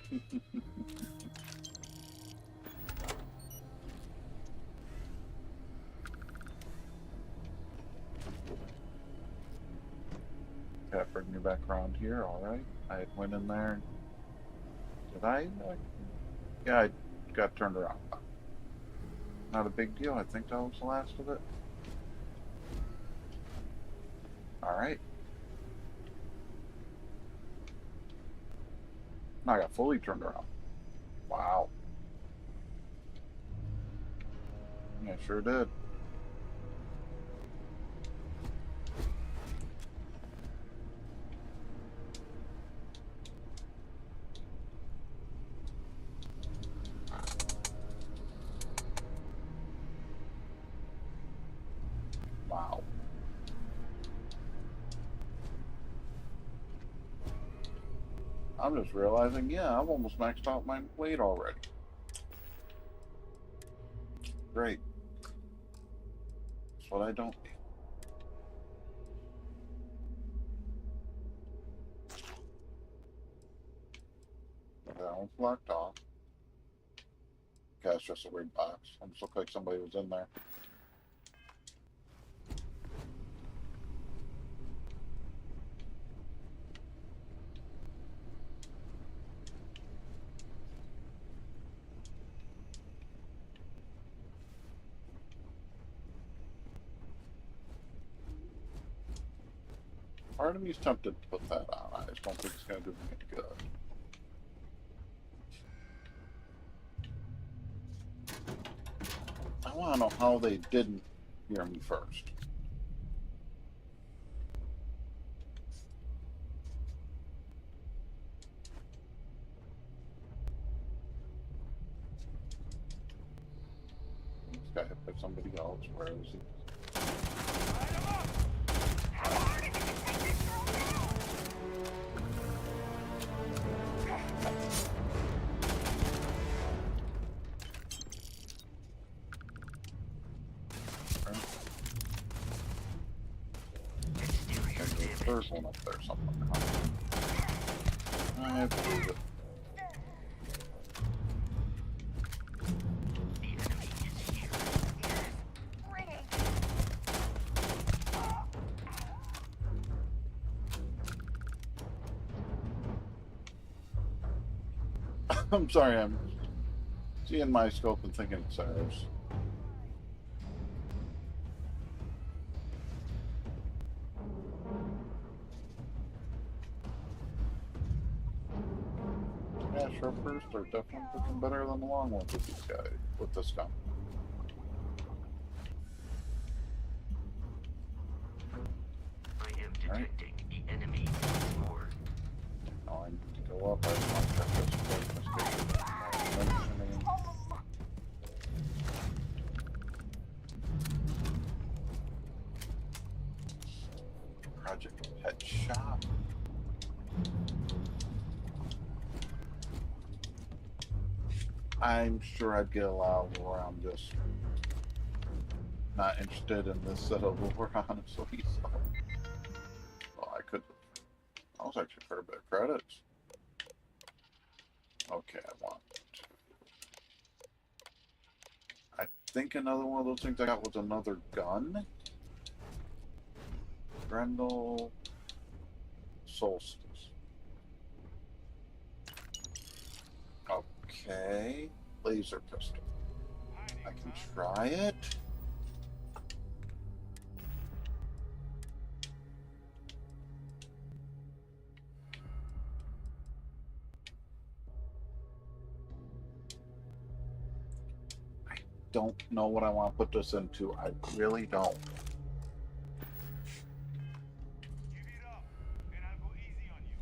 Speaker 1: bring me back around here, alright. I went in there. Did I? Yeah, I got turned around. Not a big deal. I think that was the last of it. Alright. I got fully turned around. Wow. Yeah, sure did. Wow. I'm just realizing, yeah, I've almost maxed out my weight already. Great. That's what I don't need. That one's blocked off. Okay, it's just a weird box. Almost looked like somebody was in there. Part of me is tempted to put that on. I just don't think it's going to do me any good. I want to know how they didn't hear me first. This guy hit by somebody else. Where is he? There's one up there somewhere. I believe it. I'm sorry, I'm seeing my scope and thinking it's ours. Yeah, short bursts are definitely looking better than the long ones with these guys, with this gun.
Speaker 6: I am detecting the enemy once more.
Speaker 1: Now I need to go up. I just want to check this mentioning. Project Pet Shop. I'm sure I'd get a lot of lore. I'm just not interested in this set of lore, honestly. So, well, I could. That was actually a fair bit of credits. Okay, I think another one of those things I got was another gun. Grendel Solstice. Okay. Laser pistol. I can try it. I don't know what I want to put this into. I really don't.
Speaker 8: Give it up, and I'll go easy on you.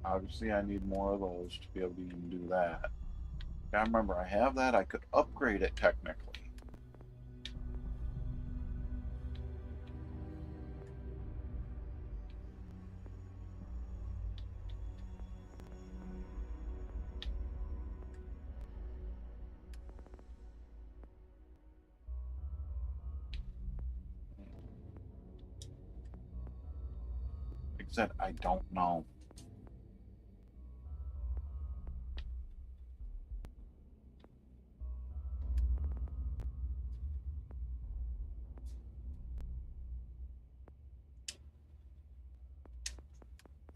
Speaker 1: Obviously, I need more of those to be able to even do that. I remember I have that. I could upgrade it technically. Like I said, I don't know.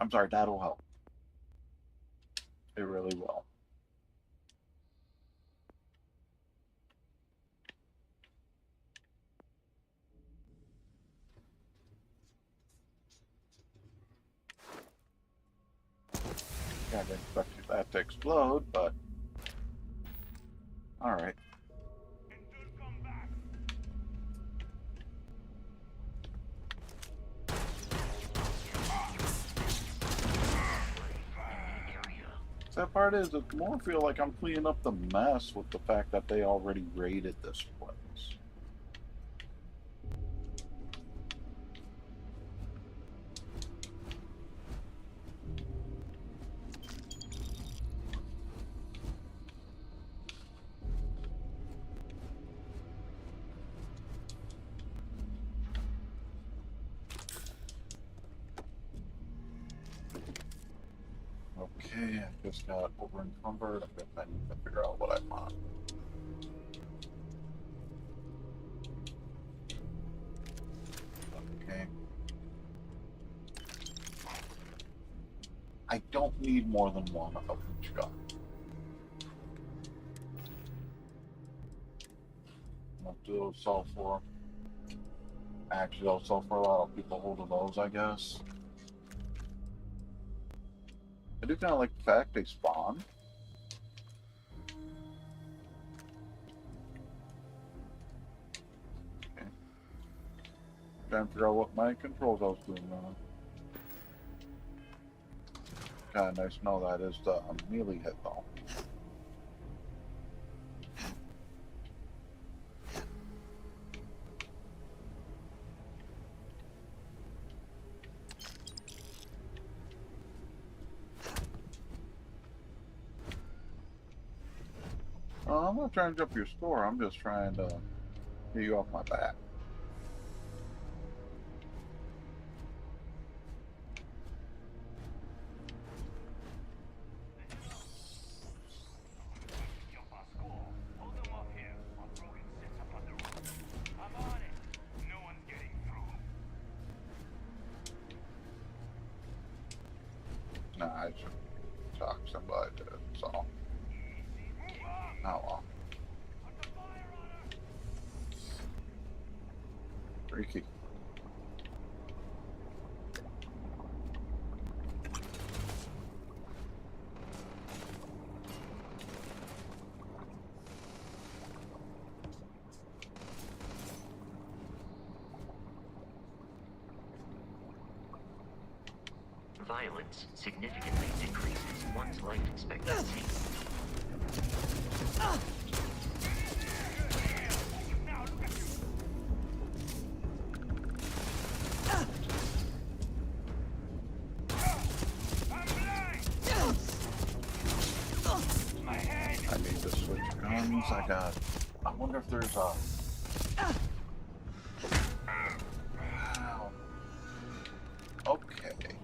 Speaker 1: I'm sorry, that'll help. It really will. Yeah, I didn't expect that to explode, but alright.
Speaker 8: And don't come back.
Speaker 1: That part is, it more feel like I'm cleaning up the mess with the fact that they already raided this place. Okay, I just got over encumbered. I guess I need to figure out what I want. Okay. I don't need more than one of each gun. I'll do sell for. Actually, I'll sell for a lot of people hold of those, I guess. I do kind of like the fact they spawn. Okay. Trying to figure out what my controls I was doing wrong. Kind of nice to know that is the melee hit though. I'm not trying to jump your score. I'm just trying to get you off my back.
Speaker 8: Jump our score. Hold them off here while Brogan sets up on the roof. I'm on it. No one's getting through.
Speaker 1: Nah, I should talk somebody to it, so. Oh well. Freaky.
Speaker 6: Violence significantly decreases one's life expectancy.
Speaker 8: Now
Speaker 1: God. I wonder if there's a... Wow. Okay.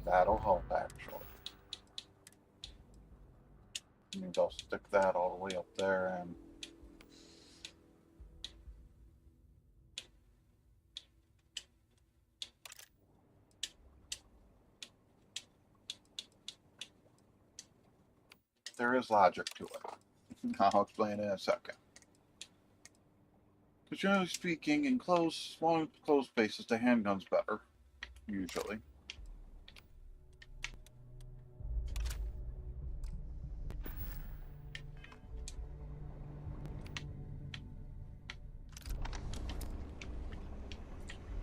Speaker 1: That'll help, actually. Maybe I'll stick that all the way up there and... There is logic to it. I'll explain in a second. Because generally speaking, in small closed spaces, the handgun's better. Usually.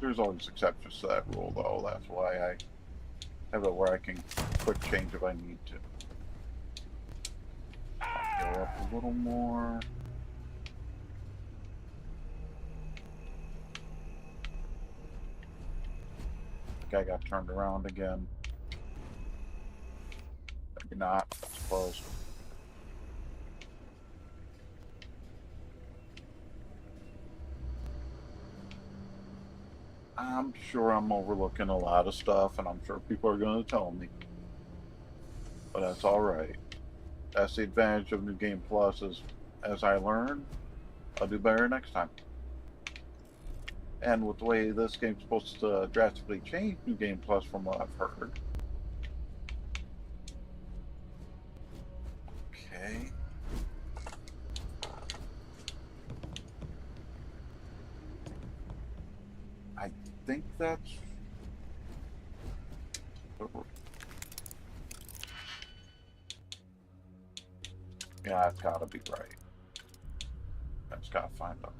Speaker 1: There's always exceptions to that rule, though. That's why I have it where I can quick change if I need to. I'll go up a little more. Guy got turned around again. Maybe not. That's close. I'm sure I'm overlooking a lot of stuff, and I'm sure people are going to tell me. But that's alright. That's the advantage of New Game Plus, is as I learn, I'll do better next time. And with the way this game's supposed to drastically change New Game Plus from what I've heard. Okay. I think that's... Yeah, it's gotta be right. I just gotta find them.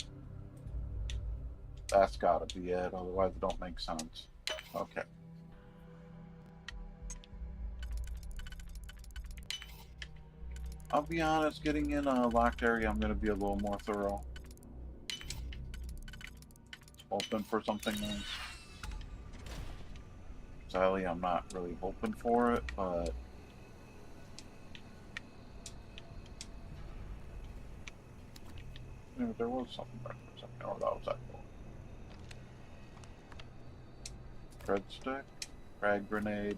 Speaker 1: That's gotta be it, otherwise it don't make sense. Okay. I'll be honest, getting in a locked area, I'm gonna be a little more thorough. Hoping for something nice. Sadly, I'm not really hoping for it, but... You know, there was something there for a second. Oh, that was that cool. Thread stick, frag grenade.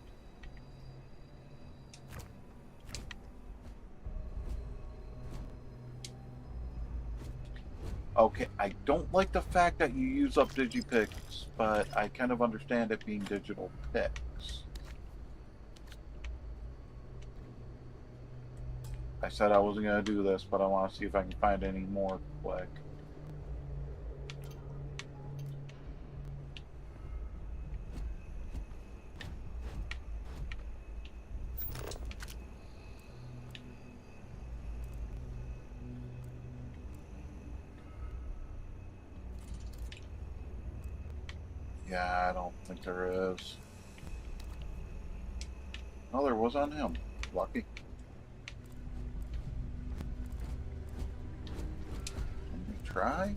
Speaker 1: Okay, I don't like the fact that you use up digipicks, but I kind of understand it being digital picks. I said I wasn't going to do this, but I want to see if I can find any more quick. Yeah, I don't think there is. Oh, there was on him. Lucky. Can we try?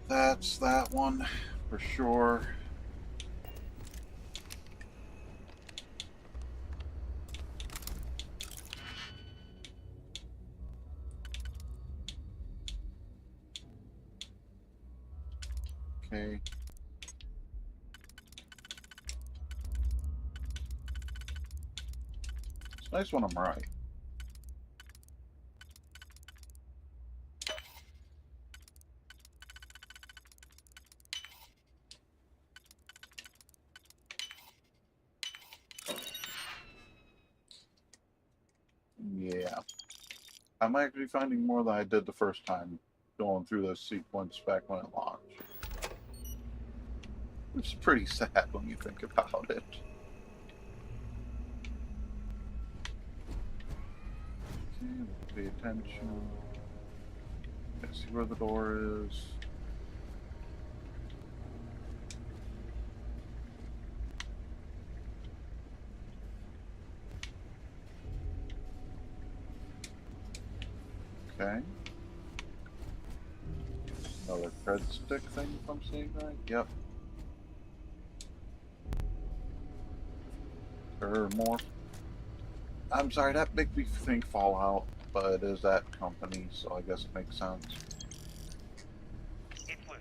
Speaker 1: That's that one for sure. Okay. It's nice when I'm right. Yeah. I'm actually finding more than I did the first time going through this sequence back when it launched. It's pretty sad when you think about it. Okay, pay attention. Let's see where the door is. Okay. Another thread stick thing, if I'm seeing right. Yep. more. I'm sorry, that makes me think Fallout, but it is that company, so I guess it makes sense.
Speaker 6: It's loose.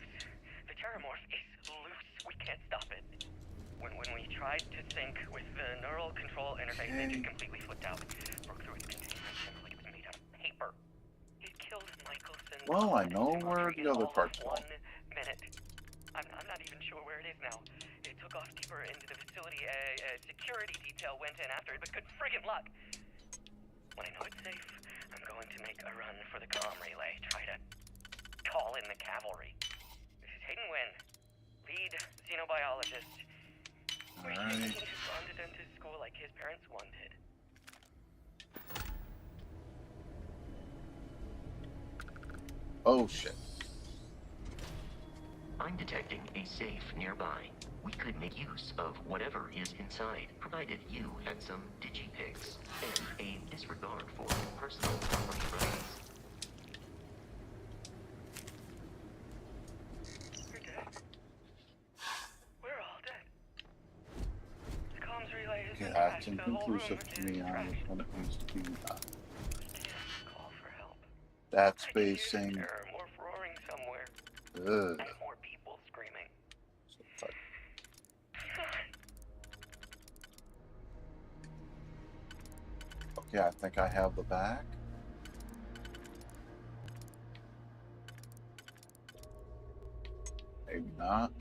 Speaker 6: The Terramorph is loose. We can't stop it. When we tried to sync with the neural control interface, it just completely flipped out. Broke through its containment like it was made out of paper. It killed Michelson.
Speaker 1: Well, I know where the other parts go.
Speaker 6: 1 minute. I'm not even sure where it is now. It took off deeper into the facility. A security detail went in after it, but good friggin' luck. When I know it's safe, I'm going to make a run for the comm relay. Try to call in the cavalry. This is Hayden Wynn, lead xenobiologist.
Speaker 1: Alright.
Speaker 6: He's gone to dentist school like his parents wanted.
Speaker 1: Oh shit.
Speaker 6: I'm detecting a safe nearby. We could make use of whatever is inside, provided you had some digipics and a disregard for personal property rights. We're dead. We're all dead. The comms relay has been
Speaker 1: Yeah, it's
Speaker 6: trashed. The whole room
Speaker 1: inconclusive to me
Speaker 6: is
Speaker 1: on
Speaker 6: trashed.
Speaker 1: which one it needs to be.
Speaker 6: We can't call for help.
Speaker 1: That's
Speaker 6: I can hear
Speaker 1: basing.
Speaker 6: Terramorph roaring somewhere.
Speaker 1: Ugh.
Speaker 6: And more people screaming.
Speaker 1: So fuck. Okay, I think I have the back. Maybe not.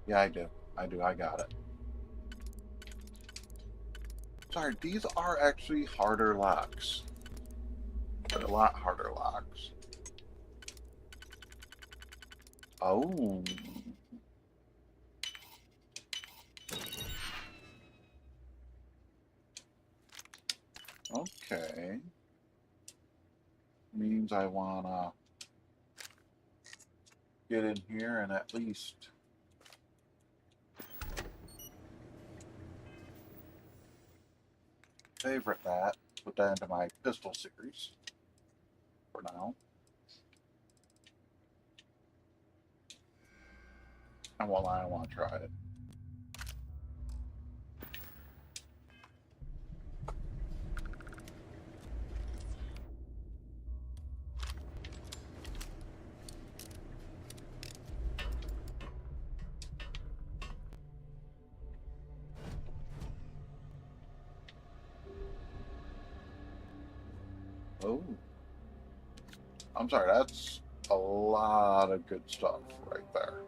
Speaker 1: Yeah, I do. I got it. Sorry, these are actually harder locks. They're a lot harder locks. Oh. Okay. Means I wanna get in here and at least favorite that. Put that into my pistol series for now. And while I want to try it. Oh. I'm sorry, that's a lot of good stuff right there.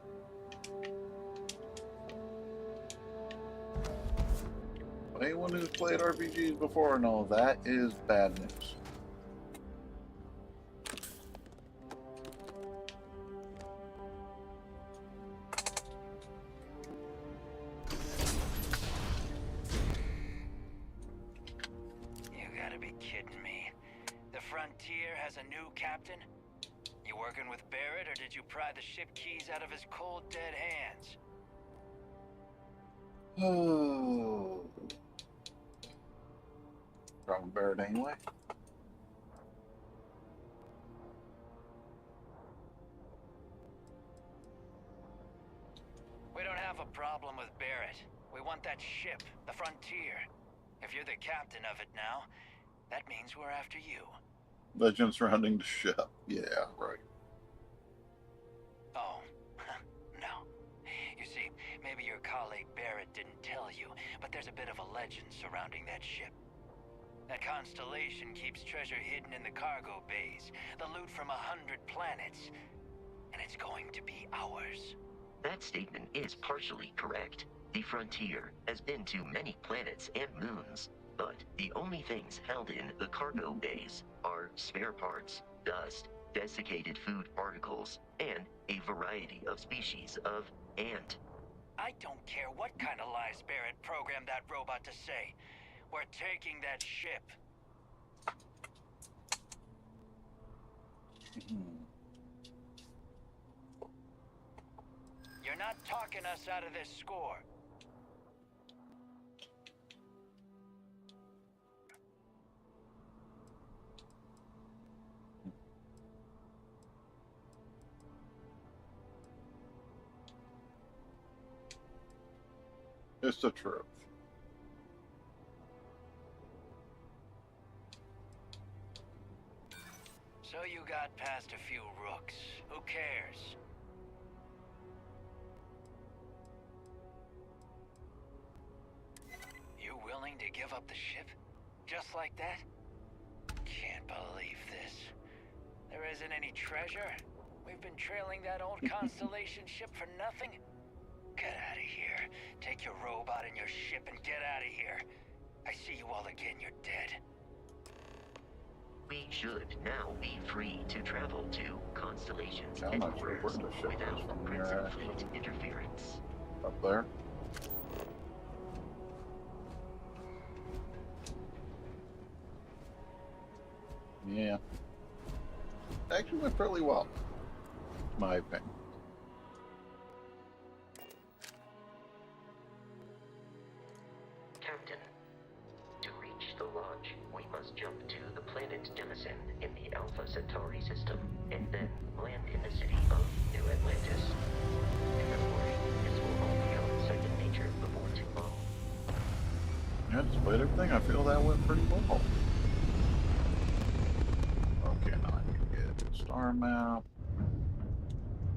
Speaker 1: But anyone who's played RPGs before knows that is bad news.
Speaker 8: You gotta be kidding me. The Frontier has a new captain? You working with Barrett, or did you pry the ship keys out of his cold, dead hands?
Speaker 1: Oh. Wrong bird anyway.
Speaker 8: We don't have a problem with Barrett. We want that ship, the Frontier. If you're the captain of it now, that means we're after you.
Speaker 1: Legend surrounding the ship. Yeah, right.
Speaker 8: Oh, no. You see, maybe your colleague Barrett didn't tell you, but there's a bit of a legend surrounding that ship. That constellation keeps treasure hidden in the cargo bays, the loot from 100 planets, and it's going to be ours.
Speaker 6: That statement is partially correct. The Frontier has been to many planets and moons, but the only things held in the cargo bays are spare parts, dust, desiccated food particles, and a variety of species of ant.
Speaker 8: I don't care what kind of lies Barrett programmed that robot to say. We're taking that ship. You're not talking us out of this score.
Speaker 1: It's the truth.
Speaker 8: So you got past a few rooks. Who cares? You willing to give up the ship? Just like that? Can't believe this. There isn't any treasure? We've been trailing that old Constellation ship for nothing? Get out of here. Take your robot and your ship and get out of here. I see you all again, you're dead.
Speaker 6: We should now be free to travel to Constellation's
Speaker 1: I'm not sure where
Speaker 6: headquarters
Speaker 1: the ship is
Speaker 6: without
Speaker 1: from
Speaker 6: Crimson
Speaker 1: here,
Speaker 6: Fleet
Speaker 1: actually.
Speaker 6: interference.
Speaker 1: Up there. Yeah. Actually went fairly well, in my opinion.
Speaker 6: Captain, to reach the lodge, we must jump to the planet Demison in the Alpha Centauri system, and then land in the city of New Atlantis. Don't worry, this will all become second nature before too long.
Speaker 1: Yeah, despite everything, I feel that went pretty well. Okay, now I can get a star map.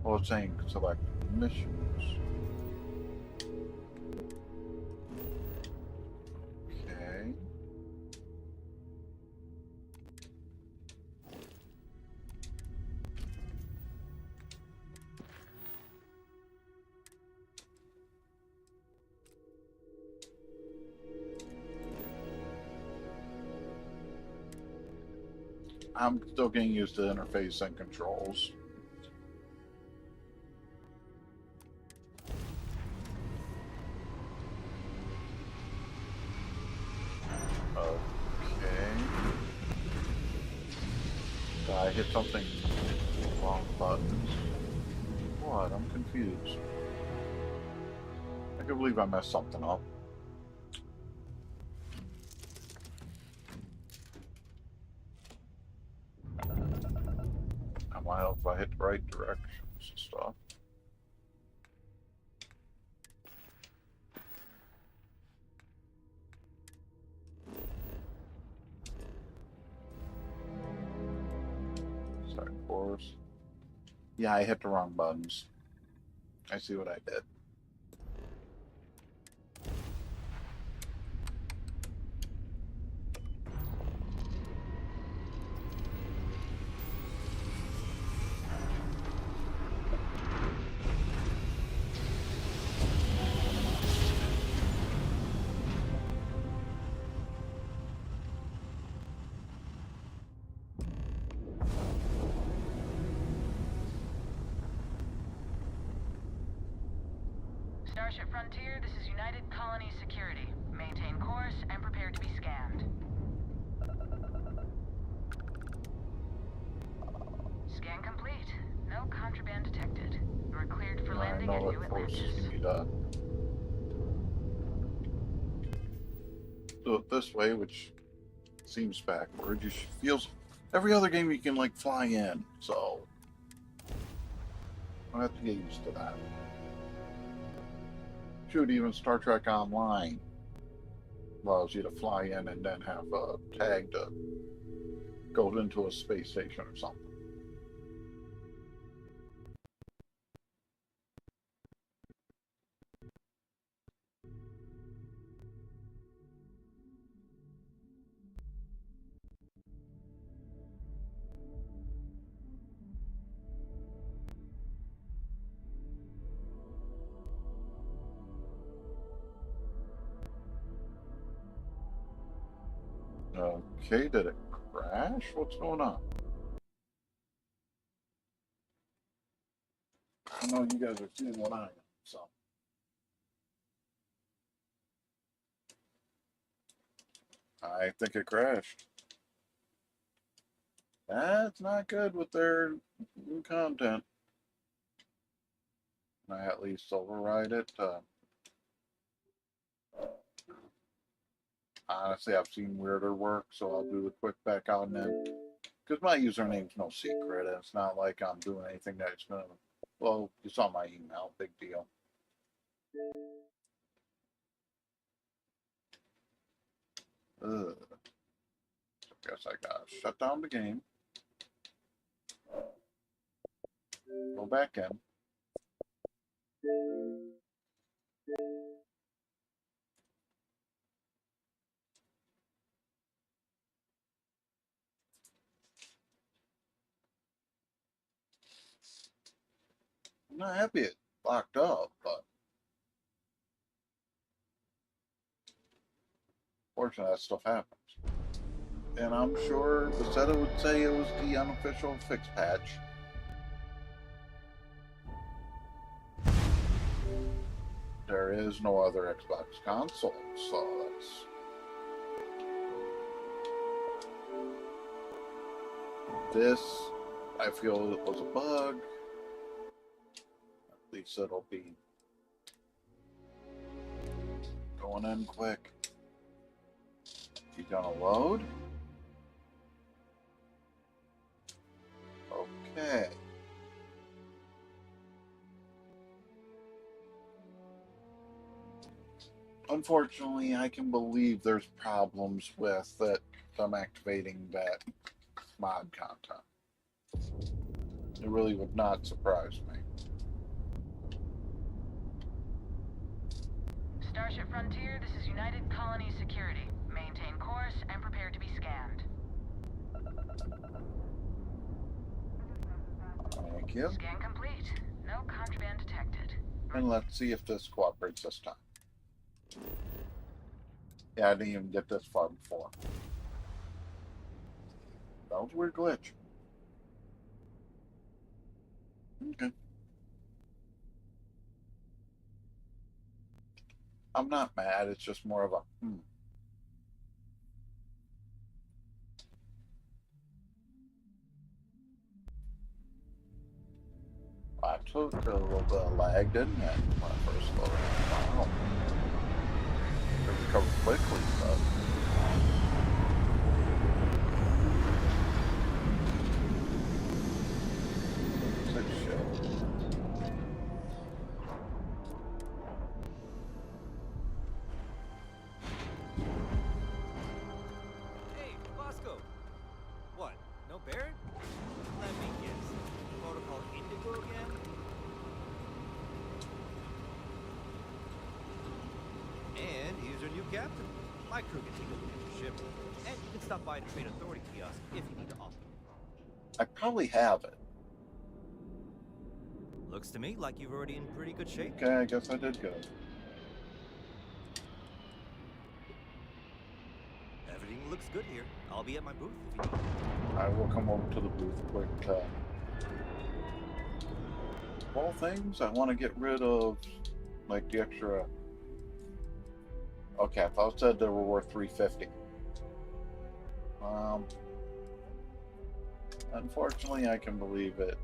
Speaker 1: Well, it's saying select missions. Okay. I'm still getting used to the interface and controls. Okay. I hit something wrong buttons. What? I'm confused. I can believe I messed something up. I might help if I hit the right directions and stuff. Side course. Yeah, I hit the wrong buttons. I see what I did.
Speaker 10: Starship Frontier, this is United Colony Security. Maintain course and prepare to be scanned. Scan complete. No contraband detected. You are cleared for
Speaker 1: I
Speaker 10: landing at
Speaker 1: know
Speaker 10: New
Speaker 1: that forces
Speaker 10: Atlantis.
Speaker 1: me to do it this way, which seems backward. You feels every other game you can like fly in, so I have to get used to that. Shoot, even Star Trek Online allows you to fly in and then have a tag to go into a space station or something. Okay, did it crash? What's going on? I know you guys are seeing what I am, so. I think it crashed. That's not good with their new content. I at least override it. Honestly, I've seen weirder work, so I'll do the quick back out and in. Because my username's no secret, and it's not like I'm doing anything that's gonna. Well, you saw my email, big deal. Ugh. Guess I gotta shut down the game. Go back in. I'm not happy it locked up, but fortunately that stuff happens. And I'm sure Bethesda would say it was the unofficial fix patch. There is no other Xbox console, so that's... This, I feel it was a bug. At least it'll be going in quick. You gonna load? Okay. Unfortunately, I can believe there's problems with it, them activating that mod content. It really would not surprise me.
Speaker 10: Starship Frontier, this is United Colony Security. Maintain course and prepare to be scanned.
Speaker 1: Thank you.
Speaker 10: Scan complete. No contraband detected.
Speaker 1: And let's see if this cooperates this time. Yeah, I didn't even get this far before. That was a weird glitch. Okay. I'm not mad, it's just more of a I took a little bit of lag, didn't it, when I first loaded it? Wow. It recovered quickly, but... It's shit.
Speaker 11: Hey, Bosco! What, no Barrett? Let me guess. Protocol Indigo again? And here's our new captain. My crew can take a look at your ship. And you can stop by the Trade Authority kiosk if you need to offer.
Speaker 1: I probably have it.
Speaker 11: Looks to me like you're already in pretty good shape.
Speaker 1: Okay, I guess I did good.
Speaker 11: Everything looks good here. I'll be at my booth if you need.
Speaker 1: I will come over to the booth quick. Of all things, I want to get rid of, like, the extra... Okay, I thought it said they were worth $350. Unfortunately, I can believe it.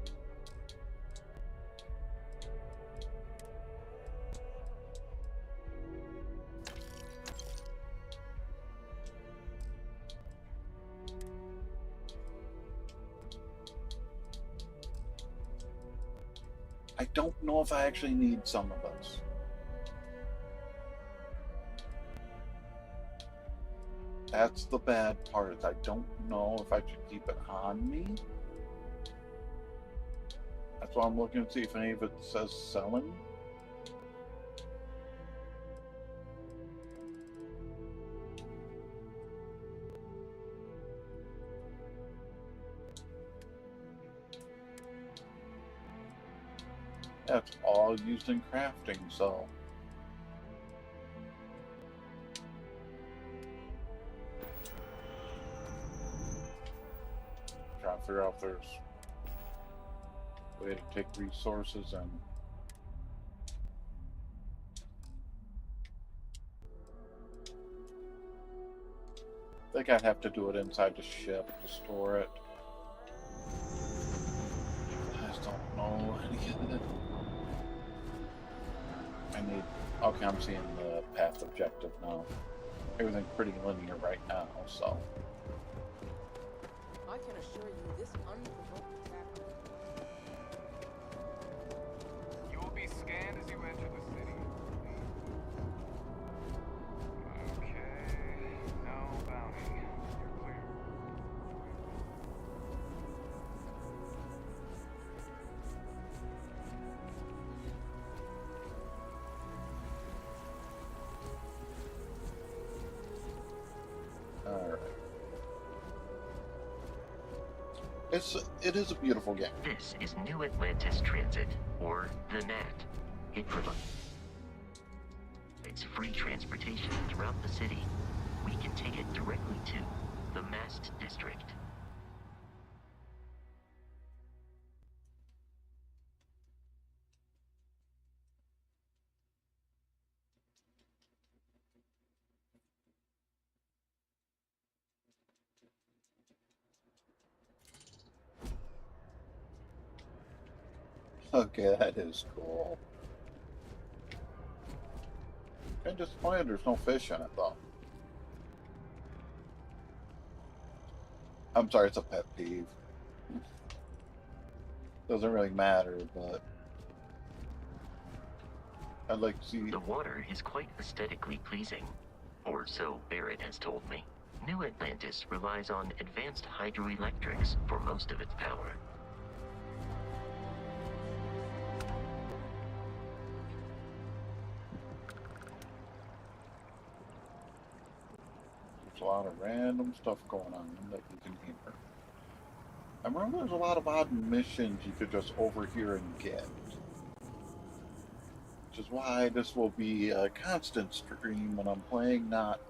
Speaker 1: I don't know if I actually need some of this. That's the bad part. I don't know if I should keep it on me. That's why I'm looking to see if any of it says selling. That's all used in crafting, so... Trying to figure out if there's a way to take resources and... I think I'd have to do it inside the ship to store it. I just don't know any of it. I need... Okay, I'm seeing the path objective now. Everything's pretty linear right now, so...
Speaker 12: I can assure you this unprovoked attack...
Speaker 13: You will be scanned as you enter the city. Okay... No
Speaker 1: It is a beautiful game.
Speaker 6: This is New Atlantis Transit, or the NAT. It provides free transportation throughout the city. We can take it directly to the Mast District.
Speaker 1: Okay, that is cool. Kind of disappointed there's no fish in it, though. I'm sorry, it's a pet peeve. Doesn't really matter, but I'd like to see...
Speaker 6: The water is quite aesthetically pleasing, or so Barrett has told me. New Atlantis relies on advanced hydroelectrics for most of its power.
Speaker 1: There's a lot of random stuff going on that you can hear. I remember there's a lot of odd missions you could just overhear and get. Which is why this will be a constant stream when I'm playing, not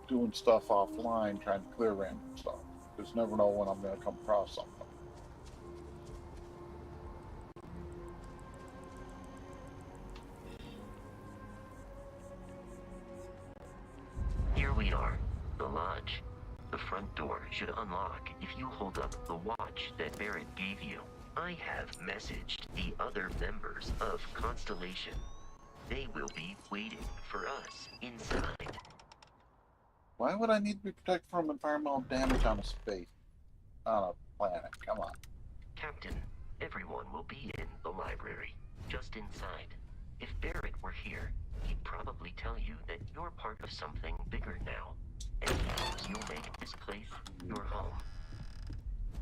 Speaker 1: doing stuff offline, trying to clear random stuff. Just never know when I'm going to come across something.
Speaker 6: Here we are, the lodge. The front door should unlock if you hold up the watch that Barrett gave you. I have messaged the other members of Constellation. They will be waiting for us inside.
Speaker 1: Why would I need to be protected from environmental damage on a planet? Come on.
Speaker 6: Captain, everyone will be in the library, just inside. If Barrett were here, he'd probably tell you that you're part of something bigger now. And he hopes you'll make this place your home.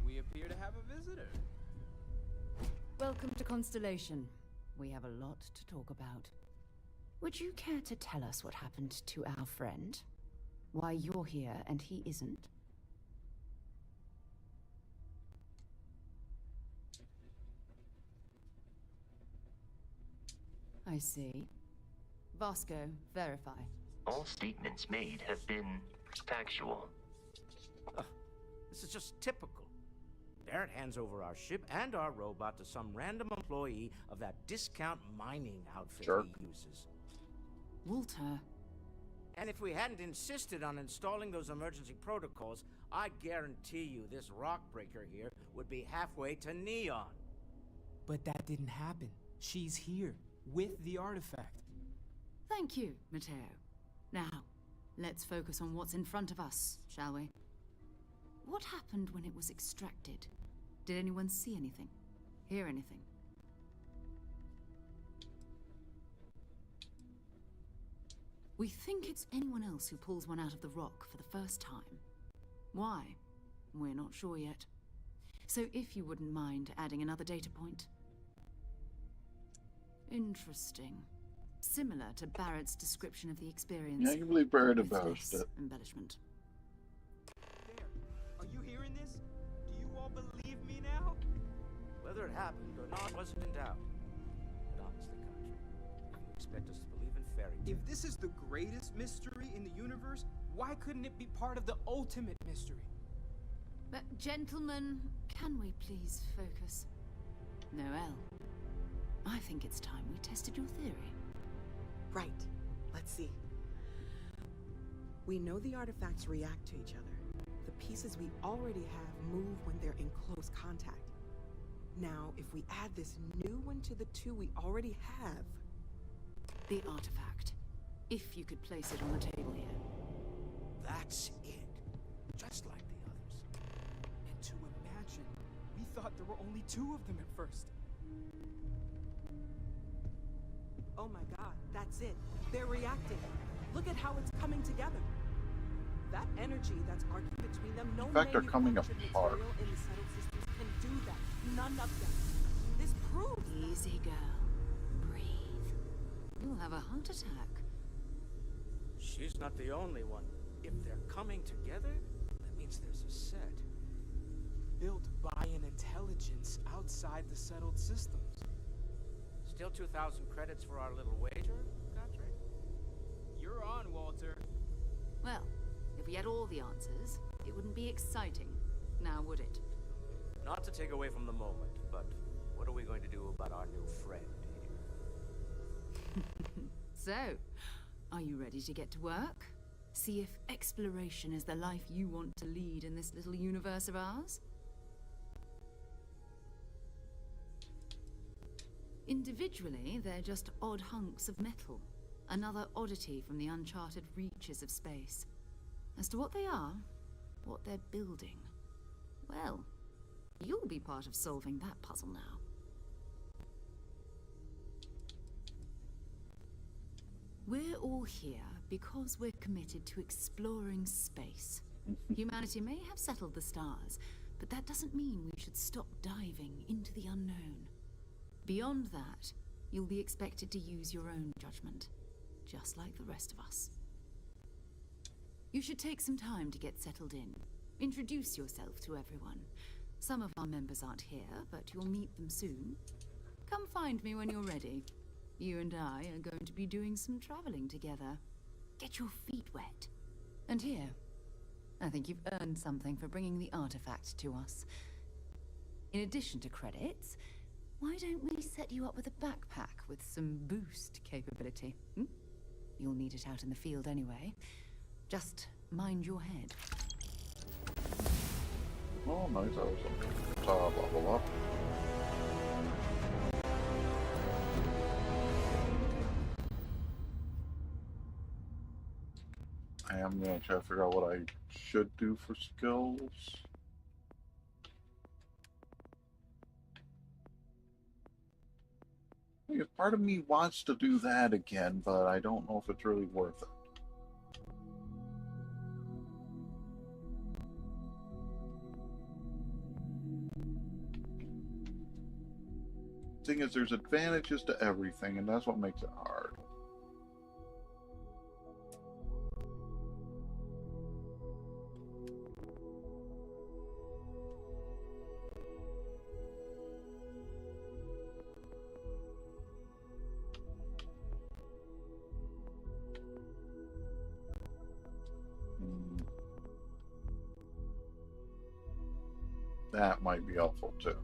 Speaker 11: We appear to have a visitor.
Speaker 14: Welcome to Constellation. We have a lot to talk about. Would you care to tell us what happened to our friend? Why you're here and he isn't? I see. Vasco, verify.
Speaker 6: All statements made have been factual.
Speaker 15: This is just typical. Barrett hands over our ship and our robot to some random employee of that discount mining outfit he uses.
Speaker 14: Walter.
Speaker 15: And if we hadn't insisted on installing those emergency protocols, I guarantee you this rock breaker here would be halfway to Neon.
Speaker 16: But that didn't happen. She's here, with the artifact.
Speaker 14: Thank you, Matteo. Now, let's focus on what's in front of us, shall we? What happened when it was extracted? Did anyone see anything? Hear anything? We think it's anyone else who pulls one out of the rock for the first time. Why? We're not sure yet. So if you wouldn't mind adding another data point. Interesting. Similar to Barrett's description of the experience.
Speaker 1: Yeah, you believe Barrett
Speaker 14: with
Speaker 1: embellished
Speaker 14: less
Speaker 1: it.
Speaker 14: embellishment.
Speaker 11: There. Are you hearing this? Do you all believe me now?
Speaker 15: Whether it happened or not wasn't in doubt. But honestly, Country, you expect us to believe in fairy tales?
Speaker 16: If this is the greatest mystery in the universe, why couldn't it be part of the ultimate mystery?
Speaker 14: But gentlemen, can we please focus? Noel, I think it's time we tested your theory.
Speaker 12: Right. Let's see. We know the artifacts react to each other. The pieces we already have move when they're in close contact. Now, if we add this new one to the two we already have...
Speaker 14: The artifact. If you could place it on the table here.
Speaker 15: That's it. Just like the others.
Speaker 16: And to imagine, we thought there were only two of them at first.
Speaker 12: Oh my god, that's it. They're reacting. Look at how it's coming together. That energy that's arcing between them, no
Speaker 1: In fact, they're coming
Speaker 12: manufactured
Speaker 1: apart.
Speaker 12: material in the settled systems can do that. None of them. This proves
Speaker 14: Easy, girl. Breathe. You'll have a heart attack.
Speaker 15: She's not the only one. If they're coming together, that means there's a set.
Speaker 16: built by an intelligence outside the settled systems.
Speaker 15: Still 2,000 credits for our little wager, Godfrey?
Speaker 16: You're on, Walter.
Speaker 14: Well, if we had all the answers, it wouldn't be exciting, now would it?
Speaker 15: Not to take away from the moment, but what are we going to do about our new friend here?
Speaker 14: So, are you ready to get to work? See if exploration is the life you want to lead in this little universe of ours? Individually, they're just odd hunks of metal. Another oddity from the uncharted reaches of space. As to what they are, what they're building, well, you'll be part of solving that puzzle now. We're all here because we're committed to exploring space. Humanity may have settled the stars, but that doesn't mean we should stop diving into the unknown. Beyond that, you'll be expected to use your own judgment, just like the rest of us. You should take some time to get settled in. Introduce yourself to everyone. Some of our members aren't here, but you'll meet them soon. Come find me when you're ready. You and I are going to be doing some traveling together. Get your feet wet. And here, I think you've earned something for bringing the artifact to us. In addition to credits, why don't we set you up with a backpack with some boost capability? You'll need it out in the field anyway. Just mind your head.
Speaker 1: Oh, nice. That was a top level up. I am going to try to figure out what I should do for skills. Because part of me wants to do that again, but I don't know if it's really worth it. Thing is, there's advantages to everything, and that's what makes it hard. That might be helpful too.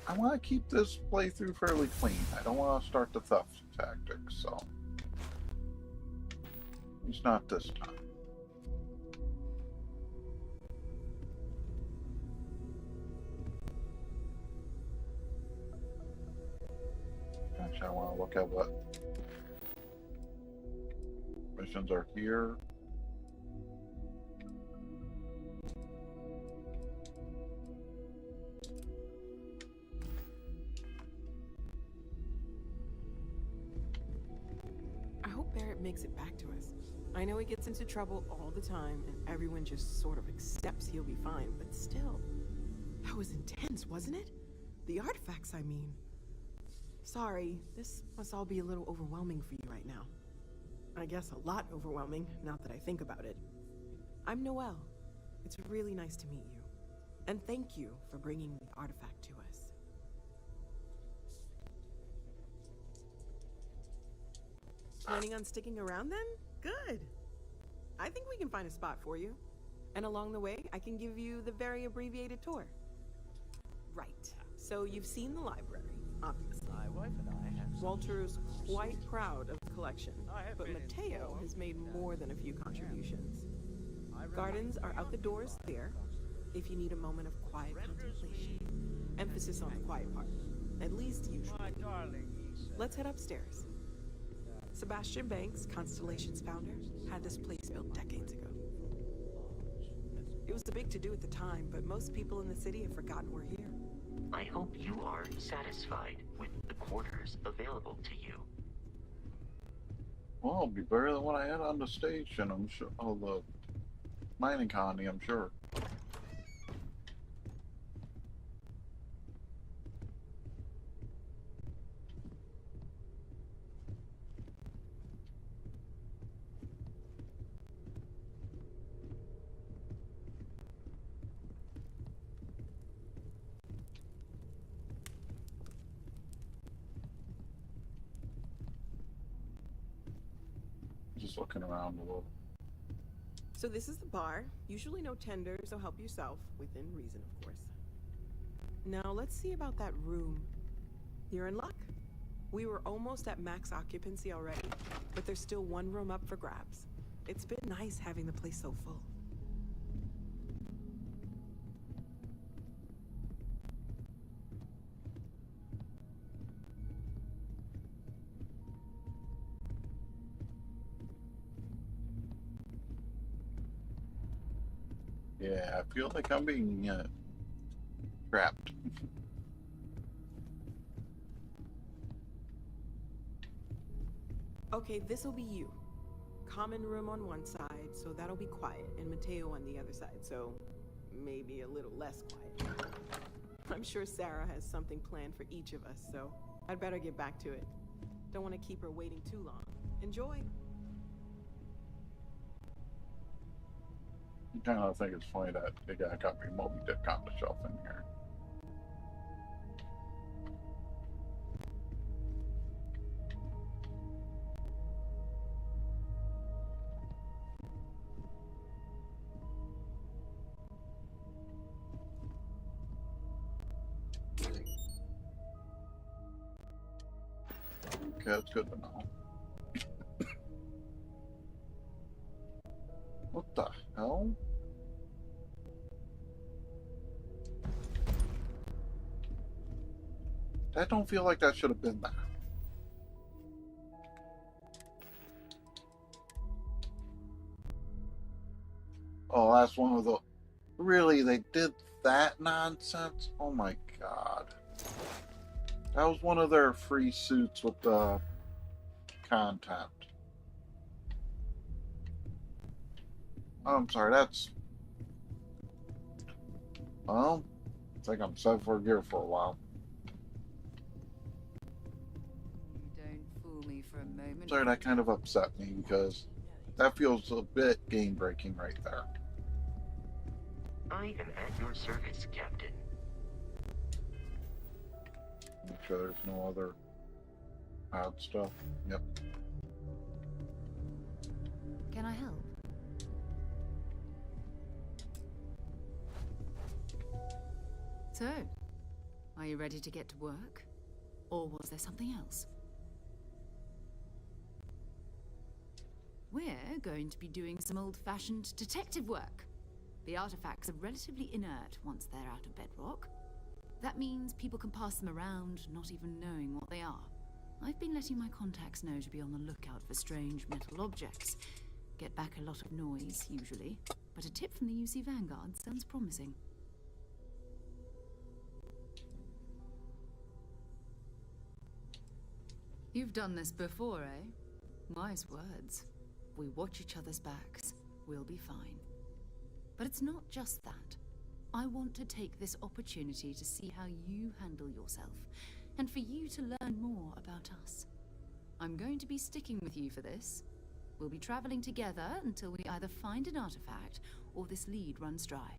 Speaker 1: I want to keep this playthrough fairly clean. I don't want to start the theft tactics, so it's not this time. Actually, I want to look at what missions are here.
Speaker 12: Makes it back to us. I know he gets into trouble all the time, and everyone just sort of accepts he'll be fine, but still. That was intense, wasn't it? The artifacts, I mean. Sorry, this must all be a little overwhelming for you right now. I guess a lot overwhelming, now that I think about it. I'm Noelle. It's really nice to meet you. And thank you for bringing the artifact to us. Planning on sticking around then? Good. I think we can find a spot for you. And along the way, I can give you the very abbreviated tour. Right. So you've seen the library, obviously.
Speaker 15: My wife and I have
Speaker 12: Walter's quite proud of the collection, but Mateo has made more than a few contributions. Gardens are out the doors there, if you need a moment of quiet contemplation. Emphasis on the quiet part, at least usually. Let's head upstairs. Sebastian Banks, Constellation's founder, had this place built decades ago. It was a big to-do at the time, but most people in the city have forgotten we're here.
Speaker 6: I hope you are satisfied with the quarters available to you.
Speaker 1: Well, it'll be better than what I had on the station, I'm sure. Oh, the mining colony, I'm sure. Just looking around a little.
Speaker 12: So this is the bar. Usually no tender, so help yourself. Within reason, of course. Now let's see about that room. You're in luck. We were almost at max occupancy already, but there's still one room up for grabs. It's been nice having the place so full.
Speaker 1: Yeah, I feel like I'm being trapped.
Speaker 12: Okay, this'll be you. Common room on one side, so that'll be quiet, and Mateo on the other side, so maybe a little less quiet. I'm sure Sarah has something planned for each of us, so I'd better get back to it. Don't want to keep her waiting too long. Enjoy!
Speaker 1: I kind of think it's funny that they got me Moby Dick on the shelf in here. Okay, that's good to know. What the hell? That don't feel like that should have been there. Oh, that's one of the... Really, they did that nonsense? Oh my god. That was one of their free suits with the content. Oh, I'm sorry, that's... Well, I think I'm set for gear for a while.
Speaker 14: Don't fool me for a moment.
Speaker 1: Sorry, that kind of upset me because that feels a bit game-breaking right there.
Speaker 6: I am at your service, Captain.
Speaker 1: Make sure there's no other odd stuff. Yep.
Speaker 14: Can I help? So, are you ready to get to work? Or was there something else? We're going to be doing some old-fashioned detective work. The artifacts are relatively inert once they're out of bedrock. That means people can pass them around, not even knowing what they are. I've been letting my contacts know to be on the lookout for strange metal objects. Get back a lot of noise, usually, but a tip from the UC Vanguard sounds promising. You've done this before, eh? Wise words. We watch each other's backs. We'll be fine. But it's not just that. I want to take this opportunity to see how you handle yourself, and for you to learn more about us. I'm going to be sticking with you for this. We'll be traveling together until we either find an artifact or this lead runs dry.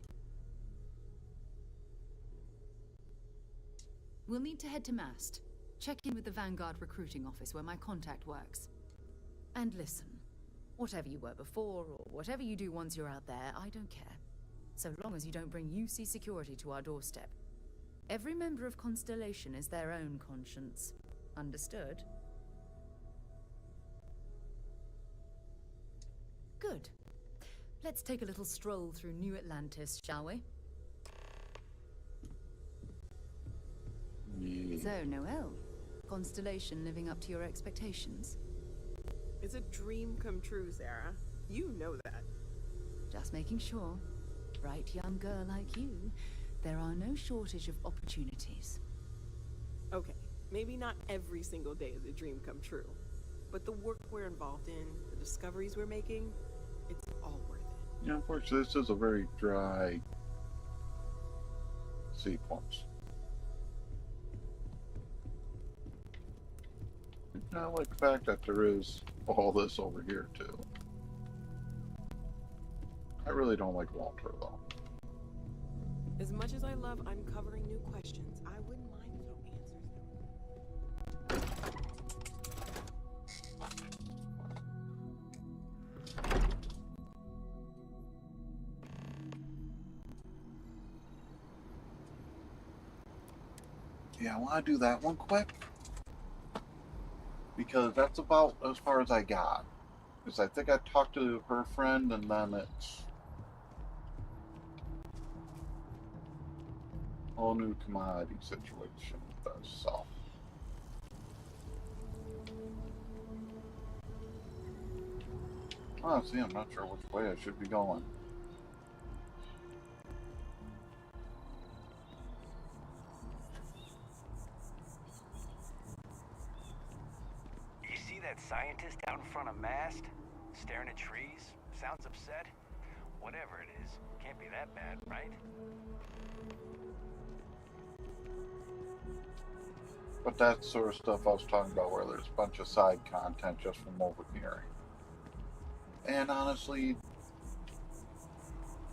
Speaker 14: We'll need to head to Mast. Check in with the Vanguard recruiting office where my contact works. And listen, whatever you were before or whatever you do once you're out there, I don't care. So long as you don't bring UC security to our doorstep. Every member of Constellation is their own conscience. Understood? Good. Let's take a little stroll through New Atlantis, shall we?
Speaker 1: Yeah.
Speaker 14: So, Noel, Constellation living up to your expectations?
Speaker 12: It's a dream come true, Sarah. You know that.
Speaker 14: Just making sure. Bright young girl like you, there are no shortage of opportunities.
Speaker 12: Okay, maybe not every single day is a dream come true, but the work we're involved in, the discoveries we're making, it's all worth it.
Speaker 1: Yeah, unfortunately, this is a very dry sequence. I like the fact that there is all this over here, too. I really don't like Walter, though.
Speaker 12: As much as I love uncovering new questions, I wouldn't mind if no answers.
Speaker 1: Yeah, I want to do that one quick. Because that's about as far as I got. Because I think I talked to her friend and then it's a whole new commodity situation with us, so. Honestly, I'm not sure which way I should be going.
Speaker 8: You see that scientist out in front of mast? Staring at trees? Sounds upset? Whatever it is, can't be that bad, right?
Speaker 1: But that's sort of stuff I was talking about where there's a bunch of side content just from overhearing. And honestly,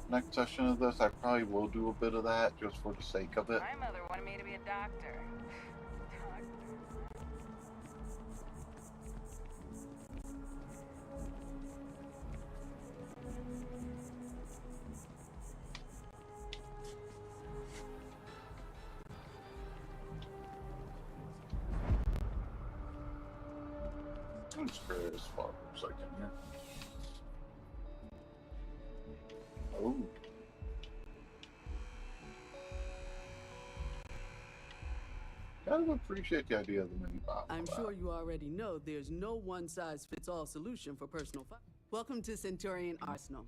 Speaker 1: next session of this, I probably will do a bit of that just for the sake of it.
Speaker 10: My mother wanted me to be a doctor.
Speaker 1: I'm just curious what it looks like in here. Oh. Kind of appreciate the idea of the mini bot.
Speaker 17: I'm sure you already know there's no one-size-fits-all solution for personal finance. Welcome to Centurion Arsenal.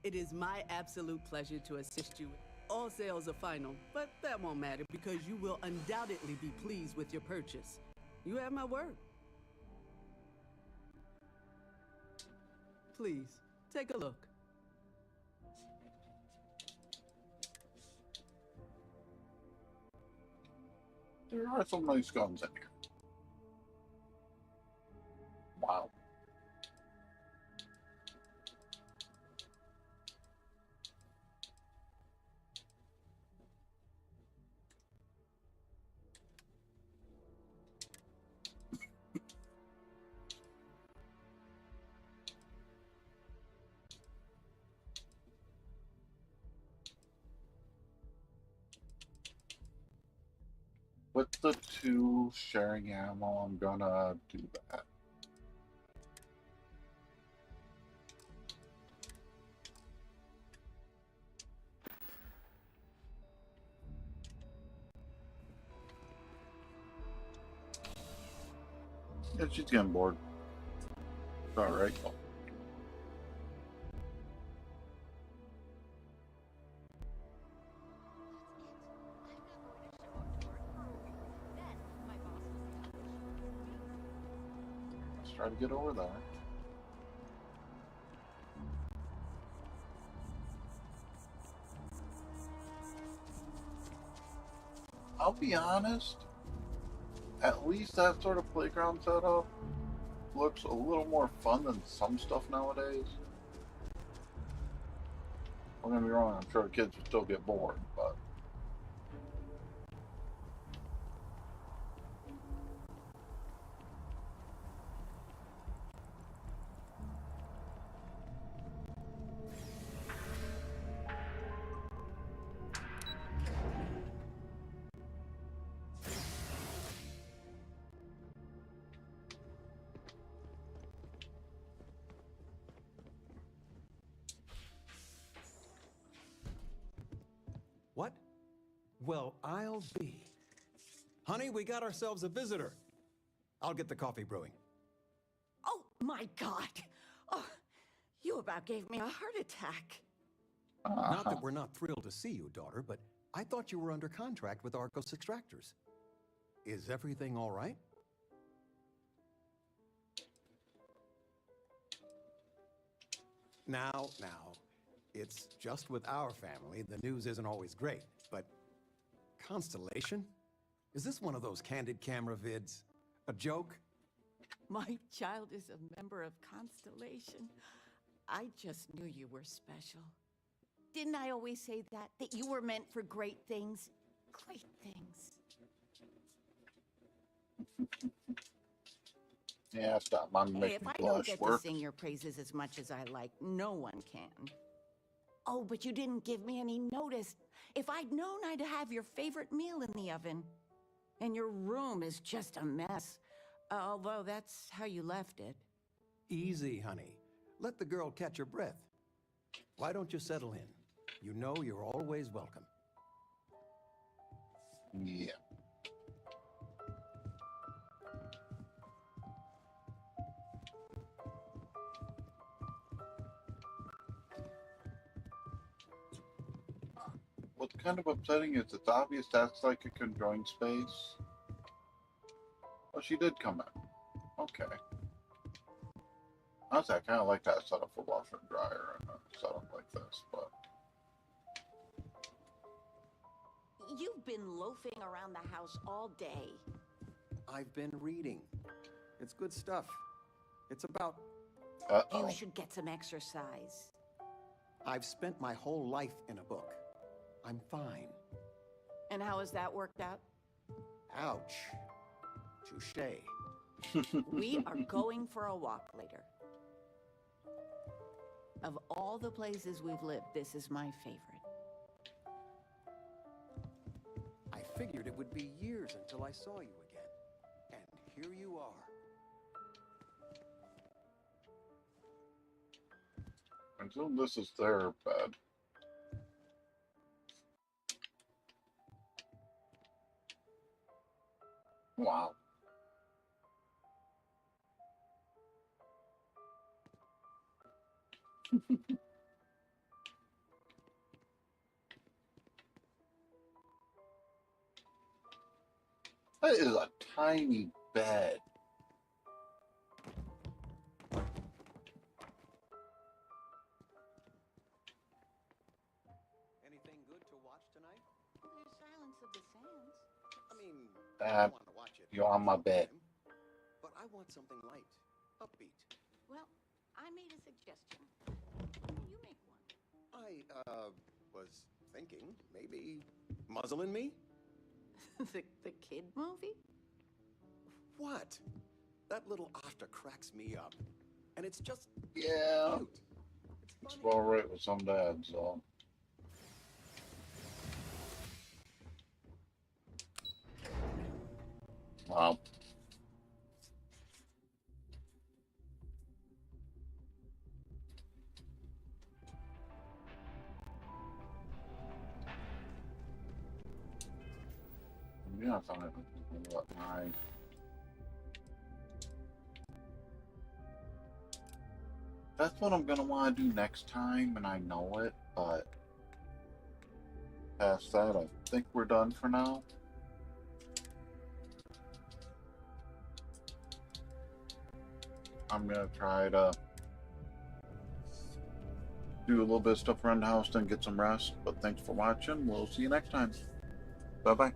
Speaker 17: It is my absolute pleasure to assist you. All sales are final, but that won't matter because you will undoubtedly be pleased with your purchase. You have my word. Please, take a look.
Speaker 1: There are some nice guns in here. Wow. With the 2 sharing ammo, I'm gonna do that. Yeah, she's getting bored. It's alright. Let's try to get over there. I'll be honest, at least that sort of playground setup looks a little more fun than some stuff nowadays. Don't get me wrong, I'm sure the kids would still get bored, but
Speaker 18: What? Well, I'll be. Honey, we got ourselves a visitor. I'll get the coffee brewing.
Speaker 19: Oh, my God. Oh, you about gave me a heart attack.
Speaker 18: Not that we're not thrilled to see you, daughter, but I thought you were under contract with Argos Extractors. Is everything all right? Now, it's just with our family. The news isn't always great, but Constellation? Is this one of those candid camera vids? A joke?
Speaker 19: My child is a member of Constellation. I just knew you were special. Didn't I always say that? That you were meant for great things? Great things.
Speaker 1: yeah, stop. I'm
Speaker 19: Hey,
Speaker 1: making
Speaker 19: if
Speaker 1: me
Speaker 19: I don't
Speaker 1: blush.
Speaker 19: get to sing your praises as much as I like, no one can. Oh, but you didn't give me any notice. If I'd known I'd have your favorite meal in the oven. And your room is just a mess. Although that's how you left it.
Speaker 18: Easy, honey. Let the girl catch her breath. Why don't you settle in? You know you're always welcome.
Speaker 1: Yeah. What's kind of upsetting is it's obvious that's like a conjoined space. Oh, she did come in. Okay. Honestly, I kind of like that setup for washer and dryer and a setup like this, but...
Speaker 19: You've been loafing around the house all day.
Speaker 18: I've been reading. It's good stuff. It's about...
Speaker 19: You should get some exercise.
Speaker 18: I've spent my whole life in a book. I'm fine.
Speaker 19: And how has that worked out?
Speaker 18: Ouch. Touché.
Speaker 19: We are going for a walk later. Of all the places we've lived, this is my favorite.
Speaker 18: I figured it would be years until I saw you again. And here you are.
Speaker 1: Until this is their bed. Wow. That is a tiny bed.
Speaker 18: Anything good to watch tonight?
Speaker 19: There's Silence of the Sands.
Speaker 18: I mean, I want to watch it.
Speaker 1: You're on my bed.
Speaker 18: But I want something light, upbeat.
Speaker 19: Well, I made a suggestion. You make one.
Speaker 18: I, was thinking maybe Muzzle and Me?
Speaker 19: the kid movie?
Speaker 18: What? That little after cracks me up. And it's just
Speaker 1: Yeah.
Speaker 18: cute.
Speaker 1: It's all right with some dads, so. Wow. Yeah, I thought it was my... That's what I'm gonna want to do next time, and I know it, but past that, I think we're done for now. I'm gonna try to do a little bit of stuff around the house, then get some rest. But thanks for watching. We'll see you next time. Bye-bye.